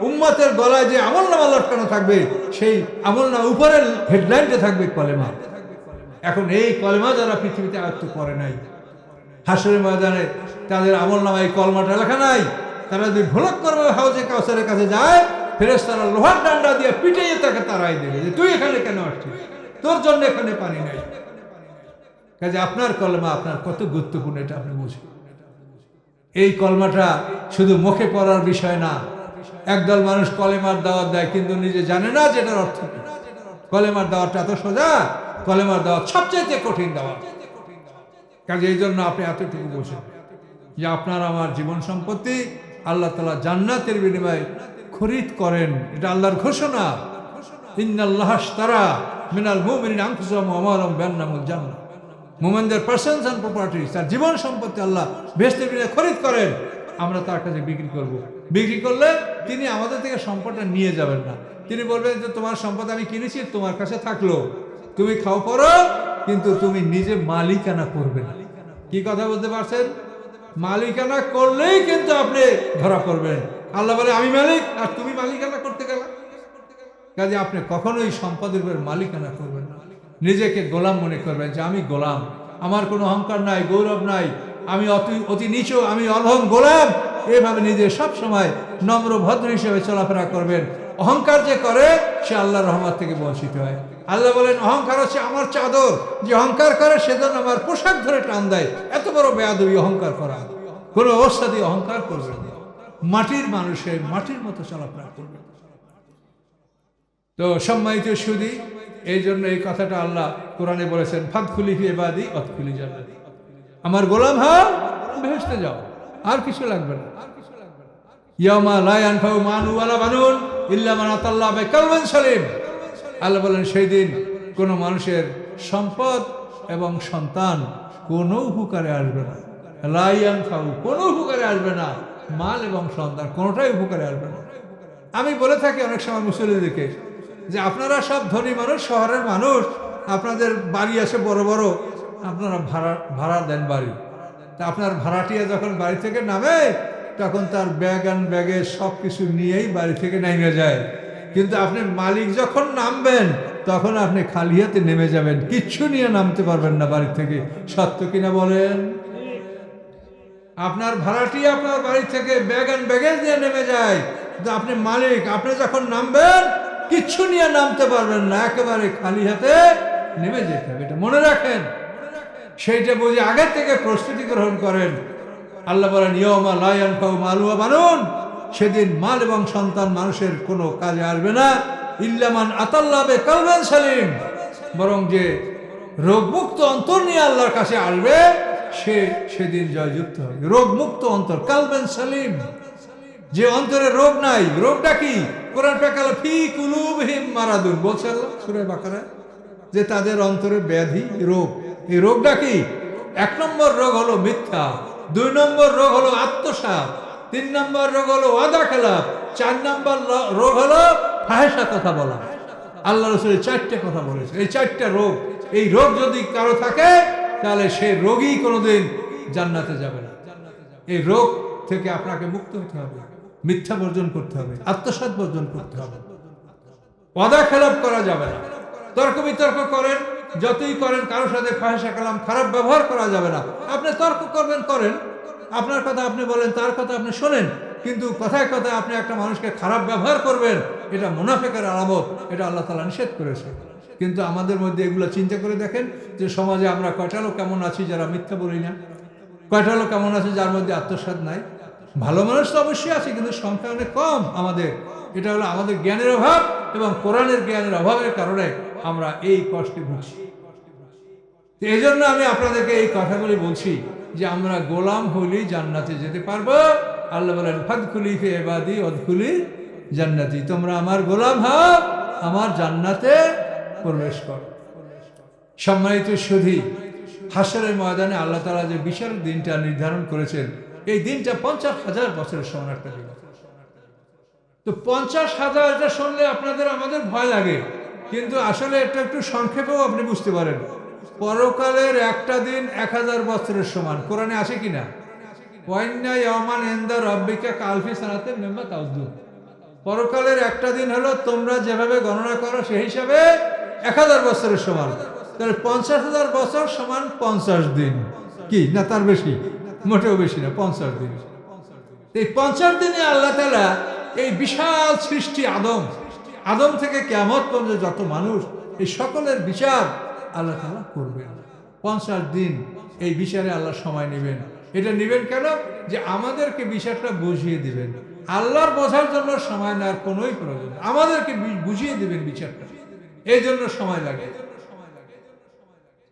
উম্মতের গলায় যে আমলনামা লটকানো থাকবে, সেই আমলনামা উপরের হেডলাইনটা থাকবে কলেমা। এখন এই কলেমা যারা পৃথিবীতে আয়ত্ত করে নাই, হাসরের ময়দানে তাদের আমলনামা এই কলেমাটা লেখা নাই, তারা যদি ভুলক করবে হাউজে কাউসারের কাছে যায়, ফেরেশতারা লোহার ডান্ডা দিয়ে পিটিয়ে তাকে তাড়াই দেবে যে তুই এখানে কেন আসছিস, তোর জন্য এখানে পানি নাই। কাজে আপনার কলেমা আপনার কত গুরুত্বপূর্ণ এটা আপনি বুঝুন। এই কলেমাটা শুধু মুখে পড়ার বিষয় না। একদল মানুষ কলেমার দাওয়াত দেয় কিন্তু নিজে জানে না যেটার অর্থ কি। কলেমার দাওয়াতটা এত সোজা, কলেমার দাওয়াত সবচাইতে কঠিন দাওয়াত। কাজে এই জন্য আপনি এতটুকু বোঝেন যে আপনার আমার জীবন সম্পত্তি আল্লাহ তাআলা জান্নাতের বিনিময়ে খরিদ করেন, এটা আল্লাহর ঘোষণা। ইন্নাল্লাহ আশতারা মিনাল মুমিনিনা আনফুসাহুম ওয়া আমওয়ালাহুম বিআন্নাহুমুল জান্নাহ। মুমিনদের পার্সনস এন্ড প্রপার্টি, তার জীবন সম্পত্তি আল্লাহ বেহেশতের বিনিময়ে খরিদ করেন। আমরা তার কাছে বিক্রি করব। বিক্রি করলে তিনি আমাদের থেকে সম্পদটা নিয়ে যাবেন না। তিনি বলবেন যে তোমার সম্পদ আমি কিনেছি, তোমার কাছে থাকলো, তুমি খাও পড়ো, কিন্তু তুমি নিজে মালিকানা করবে না। কি কথা বলতে পারছেন? মালিকানা করলেই কিন্তু আপনি ধরা পড়বেন। আল্লাহ বলে আমি মালিক আর তুমি মালিকানা করতে গেলে। কাজে আপনি কখনোই সম্পদের উপর মালিকানা করবেন না। নিজেকে গোলাম মনে করবেন যে আমি গোলাম, আমার কোনো অহংকার নাই, গৌরব নাই, আমি অতি নিচু, আমি অলহং গোলাম। এভাবে নিজে সব সময় নম্র ভদ্র হিসেবে চলাফেরা করবেন। অহংকার যে করে সে আল্লাহর রহমত থেকে বঞ্চিত হয়। আল্লাহ বলেন অহংকার হচ্ছে আমার চাদর, যে অহংকার করে সেজন্য আমার পোশাক ধরে টান দেয়। এত বড় বেয়াদবি অহংকার করা। কোনো অবস্থাতেই অহংকার করবেন না। মাটির মানুষের মাটির মতো চলাফেরা করবেন। তো সম্মানিত সুধী, এই জন্য এই কথাটা আল্লাহ কোরআনে বলেছেন ফাদখুলি ফি ইবাদি ওয়াদখুলি জান্নাতি। আমার গোলাম হও, বেহেশতে যাও, আর কিছু লাগবে না। ইয়াউমা লা ইয়ানফাউ মালুন ওয়ালা বানুন ইল্লা মান আতাল্লাহ বিকলবিন সালিম। আল্লাহ বলেন সেই দিন কোনো মানুষের সম্পদ এবং সন্তান কোনো উপকারে আসবে না। লা ইয়ানফাউ, কোনো উপকারে আসবে না। মাল এবং সন্তান কোনোটাই উপকারে আসবে না। আমি বলে থাকি অনেক সময় মুসল্লিদেরকে যে আপনারা সব ধনী মানুষ, শহরের মানুষ, আপনাদের বাড়ি আছে বড় বড়, আপনারা ভাড়া দেন বাড়ি। তা আপনার ভাড়াটিয়া যখন বাড়ি থেকে নামে তখন তার ব্যাগে সব কিছু নিয়েই বাড়ি থেকে নেমে যায়। কিন্তু আপনি মালিক যখন নামবেন তখন আপনি খালি হাতে নেমে যাবেন, কিচ্ছু নিয়ে নামতে পারবেন না বাড়ি থেকে। সত্য কিনা বলেন? আপনার ভাড়াটিয়া আপনার বাড়ি থেকে ব্যাগেজ নিয়ে নেমে যায়, কিন্তু আপনি মালিক, আপনি যখন নামবেন কিচ্ছু নিয়ে নামতে পারবেন না, একেবারে খালি হাতে নেমে যেতে হবে। এটা মনে রাখেন, সেইটা বুঝে আগে থেকে প্রস্তুতি গ্রহণ করেন। আল্লাহ বলেন ইয়াউমা লা ইয়ানফাউ মালুন ওয়া বানুন, সেদিন মাল এবং সন্তান মানুষের কোনো কাজে আসবে না। ইল্লা মান আতাল্লাহ বিকলবিন সালিম, বরং যে রোগমুক্ত অন্তর নিয়ে আল্লাহর কাছে আসবে সে সেদিন জয়যুক্ত হবে। রোগমুক্ত অন্তর, কালবিন সালিম, যে অন্তরে রোগ নাই। রোগটা কি? কোরআন পাকে ফি কুলুবিহিম মারাদুন বলছে আল্লাহ সূরা বাকারায়, যে তাদের অন্তরে ব্যাধি, রোগ। এই রোগটা কি? 1 নম্বর রোগ হলো মিথ্যা, 2 নম্বর রোগ হলো আত্মসাৎ, 3 নম্বর রোগ হলো ওয়াদা খেলাফ, 4 নম্বর রোগ হলো ফাহিশা কথা বলা। আল্লাহ রাসূল 4টে কথা বলেছে। এই 4টা রোগ, এই রোগ যদি কারো থাকে তাহলে সে রোগী কোনোদিন জান্নাতে যাবে না। এই রোগ থেকে আপনাকে মুক্ত হতে হবে। মিথ্যা বর্জন করতে হবে, আত্মসাৎ বর্জন করতে হবে, ওয়াদা খেলাফ করা যাবে না। তর্ক বিতর্ক করেন, যতই করেন, কারোর সাথে ফাহিশা কালাম, খারাপ ব্যবহার করা যাবে না। আপনি তর্ক করবেন, করেন, আপনার কথা আপনি বলেন, তার কথা আপনি শোনেন, কিন্তু কথায় কথায় আপনি একটা মানুষকে খারাপ ব্যবহার করবেন, এটা মুনাফিকের আলামত। এটা আল্লাহ তাআলা নিষেধ করেছে। কিন্তু আমাদের মধ্যে এগুলো চিন্তা করে দেখেন যে সমাজে আমরা কয়টা লোক কেমন আছি যারা মিথ্যা বলি না, কয়টা লোক কেমন আছে যার মধ্যে আত্মসাৎ নাই। ভালো মানুষ তো অবশ্যই আছে, কিন্তু সংখ্যা অনেক কম আমাদের। এটা হলো আমাদের জ্ঞানের অভাব এবং কোরআনের জ্ঞানের অভাবের কারণে আমরা এই কষ্টে ভুগছি। এই জন্য আমি আপনাদেরকে এই কথাগুলি বলছি যে আমরা গোলাম হলেই জান্নাতে যেতে পারবো। আল্লাহ বলেন ফাদখুলি ফি ইবাদি ওয়াদখুলি জান্নাতি, তোমরা আমার গোলাম হও, আমার জান্নাতে প্রবেশ করো। সম্মানিত সুধী, হাসরের ময়দানে আল্লাহ তাআলা যে বিশাল দিনটা নির্ধারণ করেছেন, এই দিনটা 50,000 বছরের সমান একটা দিন। তো 50,000 এটা শুনলে আপনাদের আমাদের ভয় লাগে, কিন্তু আসলে এটা একটু সংক্ষেপেও আপনি বুঝতে পারেন। পরকালের একটা দিন 1000 বছরের সমান। কোরআনে আছে কিনা? ওয়াইন্না ইয়াওমান ইনদা রাব্বিকা কালফি সানাতিন মিম্মা তাউদ্দুন। পরকালের একটা দিন হলো তোমরা যেভাবে গণনা করো সেই হিসাবে 1000 বছরের সমান। তাহলে 50,000 বছর সমান 50 দিন, কি না তার বেশি? মোটেও বেশি না, 50 দিন। এই 50 দিনে আল্লাহ তাআলা এই বিশাল সৃষ্টি আদম থেকে কিয়ামত পর্যন্ত যত মানুষ, এই সকলের বিচার আল্লাহ তাআলা করবেন। 50 দিন এই বিচারে আল্লাহ সময় নেবেন। এটা নেবেন কেন? যে আমাদেরকে বিচারটা বুঝিয়ে দিবেন। আল্লাহর বোঝার জন্য সময় নেওয়ার কোনোই প্রয়োজন, আমাদেরকে বুঝিয়ে দিবেন বিচারটা, এই জন্য সময় লাগে।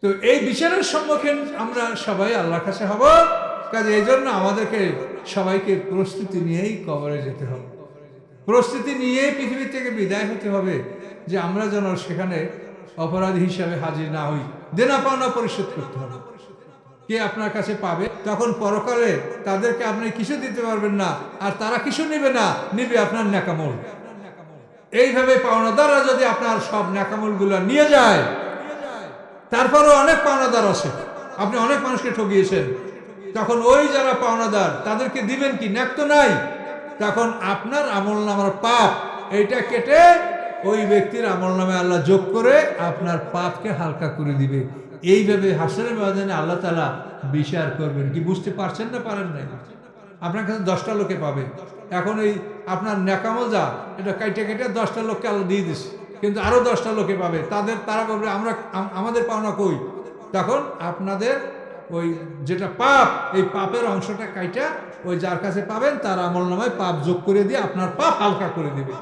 তো এই বিচারের সম্মুখীন আমরা সবাই আল্লাহর কাছে হব। কাজে এই জন্য আমাদেরকে সবাইকে প্রস্তুতি নিয়েই কবরে যেতে হবে, প্রস্তুতি নিয়ে পৃথিবী থেকে বিদায় হতে হবে, যে আমরা যেন সেখানে অপরাধী হিসাবে হাজির না হই। দেনা পাওনা পরিশোধ করতে হবে। কে আপনার কাছে পাবে? তখন পরকালে তাদেরকে আপনি কিছু দিতে পারবেন না, আর তারা কিছু নেবে না, নিবে আপনার নেকামল। এইভাবে পাওনাদাররা যদি আপনার সব নেকামলগুলো নিয়ে যায়, তারপরও অনেক পাওনাদার আছে, আপনি অনেক মানুষকে ঠকিয়েছেন, তখন ওই যারা পাওনাদার তাদেরকে দিবেন কি? ন্যাক তো নাই। তখন আপনার আমল নামার পাপ এইটা কেটে ওই ব্যক্তির আমল নামে আল্লাহ যোগ করে আপনার পাপকে হালকা করে দিবে। এইভাবে হাসরের ময়দানে আল্লাহ তাআলা বিচার করবেন। কি বুঝতে পারছেন না পারেন নাই? আপনার কাছে 10টা লোকে পাবে, এখন এই আপনার নেকামল যা এটা কাইটে কেটে 10টা লোককে আল্লাহ দিয়ে দিচ্ছে, কিন্তু আরো 10টা লোকে পাবে, তারা বলবে আমাদের পাওনা কই? তখন আপনাদের ওই যেটা পাপ, এই পাপের অংশটা কাইটা ওই যার কাছে পাবেন তার আমল নামায় পাপ যোগ করে দিয়ে আপনার পাপ হালকা করে দিবে।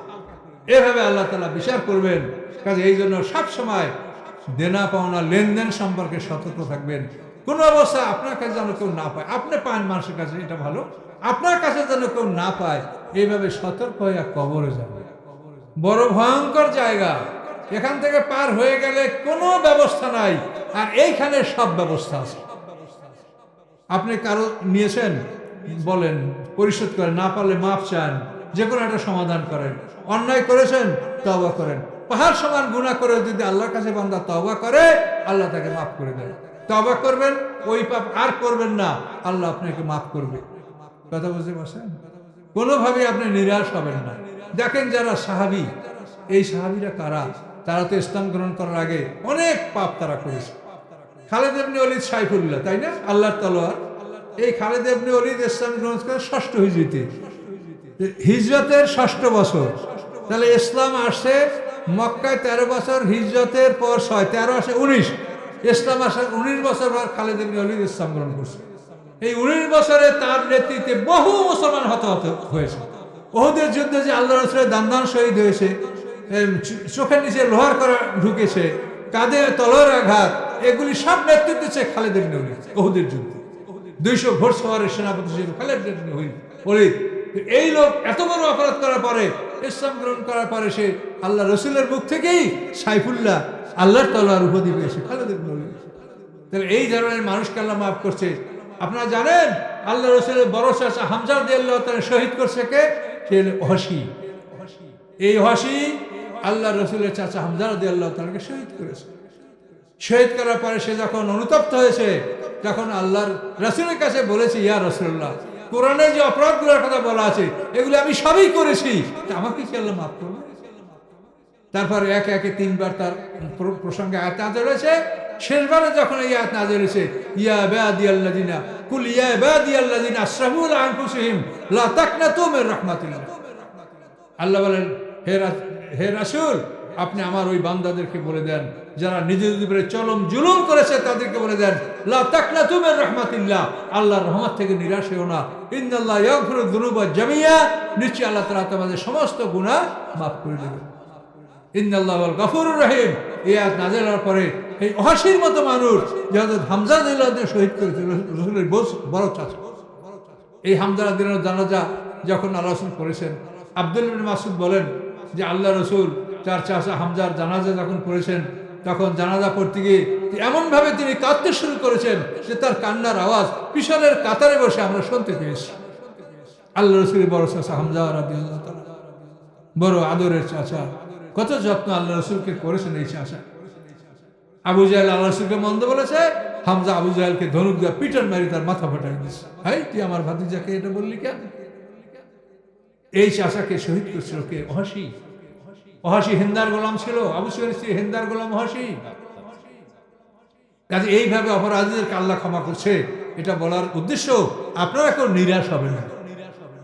এভাবে আল্লাহ তাআলা বিচার করবেন। কাজে এই জন্য সবসময় দেনা পাওনা লেনদেন সম্পর্কে সতর্ক থাকবেন। কোনো অবস্থায় আপনার কাছে যেন কেউ না পায়, আপনি পান মানুষের কাছে, এটা ভালো, আপনার কাছে যেন কেউ না পায়, এইভাবে সতর্ক হয়ে কবরে যাবে। বড় ভয়ঙ্কর জায়গা, এখান থেকে পার হয়ে গেলে কোনো ব্যবস্থা নাই, আর এইখানে সব ব্যবস্থা আছে। আপনি কারো নিয়েছেন, বলেন, পরিশোধ করেন, না পারলে মাপ চান, যে কোনো একটা সমাধান করেন। অন্যায় করেছেন, তওবা করেন। পাহাড় সমান গুনাহ করে যদি আল্লাহর কাছে বান্দা তওবা করে, আল্লাহ তাকে মাফ করে দেয়। তওবা করবেন, ওই পাপ আর করবেন না, আল্লাহ আপনাকে মাফ করবে। কথা বুঝতে পারছেন? কোনোভাবে আপনি নিরাশ হবেন না। দেখেন যারা সাহাবী, এই সাহাবীরা কারা? তারা তো ইসলাম গ্রহণ করার আগে অনেক পাপ তারা করেছে। খালেদ ইবনে ওলীদ সাইফুল্লাহ, তাই না? আল্লাহর তলোয়ার। এই খালেদ ইবনে ওলীদ ইসলাম গ্রহণ করে 6ষ্ঠ হিজরিতে, হিজরতের 6ষ্ঠ বছর। তাহলে ইসলাম আসছে মক্কায় 13 বছর, হিজরতের পর 6, 13 আসে 19, ইসলাম আসার 19 বছর পর খালেদ ইবনে ওলীদ ইসলাম গ্রহণ করছে। এই 19 বছরে তার নেতৃত্বে বহু মুসলমান হতাহত হয়েছে। উহুদের যুদ্ধে যে আল্লাহ রাসূলের দান শহীদ হয়েছে, চোখের নিচে লোহার করা ঢুকেছে, কাঁধে তলোয়ার আঘাত, এগুলি সব নেতৃত্ব দিচ্ছে খালেদ ইবনে ওলীদ। উহুদের যুদ্ধে 200 ঘোড়সওয়ারের সেনাপতি ছিল খালেদ ইবনে ওলীদ। এই লোক এত বড় অপরাধ করার পরে, ইসলাম গ্রহণ করার পরে, সে আল্লাহ রসুলের মুখ থেকেই সাইফুল্লাহ, আল্লাহর তলোয়ার উপাধি পেয়েছে খালেদ ইবনে ওলীদ। তাহলে এই ধরনের মানুষকে আল্লাহ মাফ করছে। আপনারা জানেন আল্লাহ রসুলের বড় চাচা হামজা রাদিয়াল্লাহু তাআলা শহীদ করছে কে? সে ওহশী। এই ওহশী আল্লাহ রসুলের চাচা হামজা রাদিয়াল্লাহু তাআলাকে শহীদ করেছে। শহীদ করার পরে সে যখন অনুতপ্ত হয়েছে, তখন আল্লাহর রাসূলের কাছে বলেছে, ইয়া রাসূলুল্লাহ, কোরআনে যে অপরাধগুলোর কথা বলা আছে এগুলো আমি সবই করেছি, আমাকে কি আল্লাহ মাফ করবে? তারপর একে একে 3বার তার প্রসঙ্গে আয়াত নাযিল হয়েছে। শেষবারে যখন এই আয়াত নাযিল হয়েছে, ইয়া ইবাদিয়াল্লাযিনা কুল ইয়া ইবাদিয়াল্লাযিনা আসরাফু আলা আনফুসিহিম লা তাকনাতু মির রাহমাতিল্লাহ। আল্লাহ বলেন, হে রাসূল, আপনি আমার ওই বান্দাদেরকে বলে দেন যারা নিজেদের উপরে চরম জুলুম করেছে, তাদেরকে বলে দেন, লা তাকনাতু মির রাহমাতিল্লাহ, আল্লাহর রহমত থেকে নিরাশ হও না। ইন্নাল্লাহা ইয়াগফিরুয যুনুবা জামিয়া, নিশ্চয়ই আল্লাহ তাআলা তোমাদের সমস্ত গুনাহ মাফ করে দেবেন। ইন্নাল্লাহু আল গফুরুর রহিম। এই আয়াত নাযিল হওয়ার পরে এই ওহশীর মতো মানুষ, যাদের হামজা রাদিয়াল্লাহু শহীদ করেছে রাসূলের বড় চাচা, এই হামজা রাদিয়াল্লাহু জানাজা যখন আল্লাহ রাসূল করেছেন, আব্দুল্লাহ ইবনে মাসউদ বলেন যে আল্লাহ রাসূল তার চাচা হামজার জানাজা যখন করেছেন, তখন জানাজা পড়তে গিয়ে এমনভাবে তিনি কাঁদতে শুরু করেছেন যে তার কান্নার আওয়াজ পিছনের কাতারে বসে আমরা শুনতে পেয়েছি। আল্লাহ রাসূলের বড় চাচা হামজা রাদিয়াল্লাহু তাআলা, বড় আদরের চাচা, কত যত্ন আল্লাহ রাসূলকে করেছেন এই চাচা। আবু জাহেল আল্লাহ রাসূলকে মন্দ বলেছে, হামজা আবু জাহেলকে ধনুক দিয়ে পিটন মারি তার মাথা ফাটাই দিয়েছে। হাই, তুই আমার ভাতিজাকে এটা বললি কেন? এই চাচাকে শহীদ করছিল কে? ওহশী। ওহশী হিন্দার গোলাম ছিল, আবু সুফিয়ানের স্ত্রী হিন্দার গোলাম ওহশী। কাজে এইভাবে অপরাধীদেরকে আল্লাহ ক্ষমা করছে, এটা বলার উদ্দেশ্য আপনারা কেউ নিরাশ হবেন না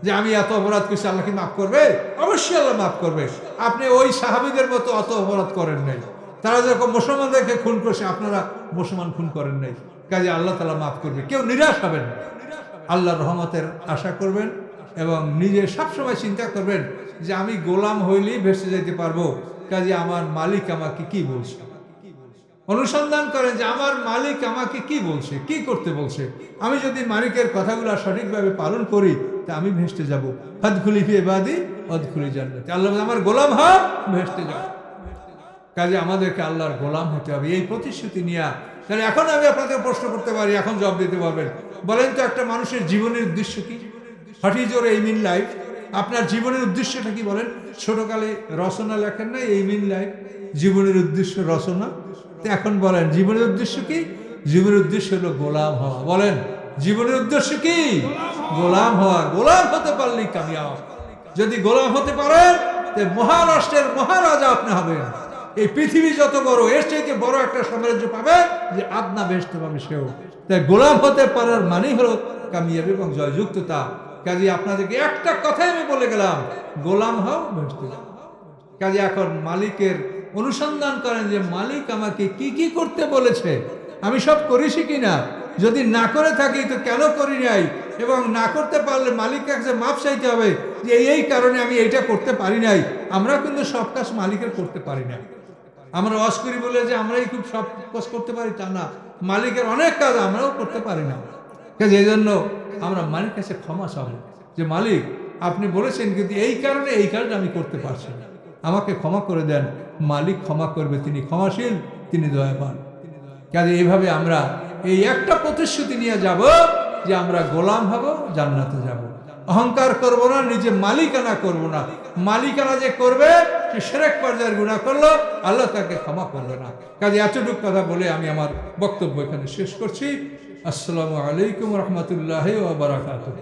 যে আমি এত অপরাধ করছি, আল্লাহ কি মাফ করবে? অবশ্যই আল্লাহ মাফ করবে। আপনি ওই সাহাবীদের মতো অত অপরাধ করেন নাই, তারা যখন মুসলমানদেরকে খুন করছে, আপনারা মুসলমান খুন করেন নাই, কাজে আল্লাহ তাআলা মাফ করবে। কেউ নিরাশ হবেন না, আল্লাহর রহমতের আশা করবেন এবং নিজে সবসময় চিন্তা করবেন যে আমি গোলাম হইলেই ভেসে যেতে পারবো, কাজে আমার মালিক আমাকে কি বলছে। অনুসন্ধান করেন যে আমার মালিক আমাকে কি বলছে, কি করতে বলছে। আমি যদি মালিকের কথাগুলো সঠিকভাবে পালন করি তা আমি ভেস্তে যাব। ফাদখুলি ফি ইবাদি ওয়াদখুলি জান্নাতি। আল্লাহ বলে, আমার গোলাম হও, ভেস্তে যাও। কাজে আমাদেরকে আল্লাহর গোলাম হতে হবে, এই প্রতিশ্রুতি নিয়ে। তাহলে এখন আমি আপনাদের প্রশ্ন করতে পারি, এখন জবাব দিতে পারবেন। বলেন তো একটা মানুষের জীবনের উদ্দেশ্য কি? What is your aim in life? আপনার জীবনের উদ্দেশ্যটা কি বলেন? ছোটকালে রচনা লেখেন না এইম ইন লাইফ, জীবনের উদ্দেশ্য রচনা। তো এখন বলেন জীবনের উদ্দেশ্য কি? জীবনের উদ্দেশ্য হলো গোলাম হওয়া। বলেন জীবনের উদ্দেশ্য কি? গোলাম হওয়া। গোলাম হতে পারলেই কামিয়াব। যদি গোলাম হতে পারেন মহারাষ্ট্রের মহারাজা আপনি হবেন। এই পৃথিবী যত বড়, এর থেকে বড় একটা সাম্রাজ্য পাবে যে আদনা বেহেশতে পাবে সেও। তাই গোলাম হতে পারার মানেই হলো কামিয়াবি এবং জয়যুক্ততা। কাজে আপনাদেরকে একটা কথাই আমি বলে গেলাম, গোলাম হও, বেহেশতে যাও। কাজে এখন মালিকের অনুসন্ধান করেন যে মালিক আমাকে কি কি করতে বলেছে, আমি সব করেছি কিনা। যদি না করে থাকি তো কেন করি নাই, এবং না করতে পারলে মালিকের কাছে মাপ চাইতে হবে যে এই কারণে আমি এইটা করতে পারি নাই। আমরা কিন্তু সব কাজ মালিকের করতে পারি না। আমরা ওয়াজ করি বলে যে আমরাই খুব সব কাজ করতে পারি তা না, মালিকের অনেক কাজ আমরাও করতে পারি না। কাজে এই জন্য আমরা মালিকের কাছে ক্ষমা চাবো যে মালিক আপনি বলেছেন কিন্তু এই কারণে আমি করতে পারছি না, আমাকে ক্ষমা করে দেন। মালিক ক্ষমা করবে, তিনি ক্ষমাশীল, তিনি দয়াবান। কাজে এইভাবে আমরা এই একটা প্রতিশ্রুতি নিয়ে যাব যে আমরা গোলাম হব, জান্নাতে যাব। অহংকার করব না, নিজে মালিকানা করব না। মালিকানা যে করবে সে শিরক পর্যায়ের গুনাহ করলো, আল্লাহ তাকে ক্ষমা করবে না। কাজে এতটুকু কথা বলে আমি আমার বক্তব্য এখানে শেষ করছি। আসসালামু আলাইকুম রহমতুল্লাহি ওয়া বারাকাতুহু।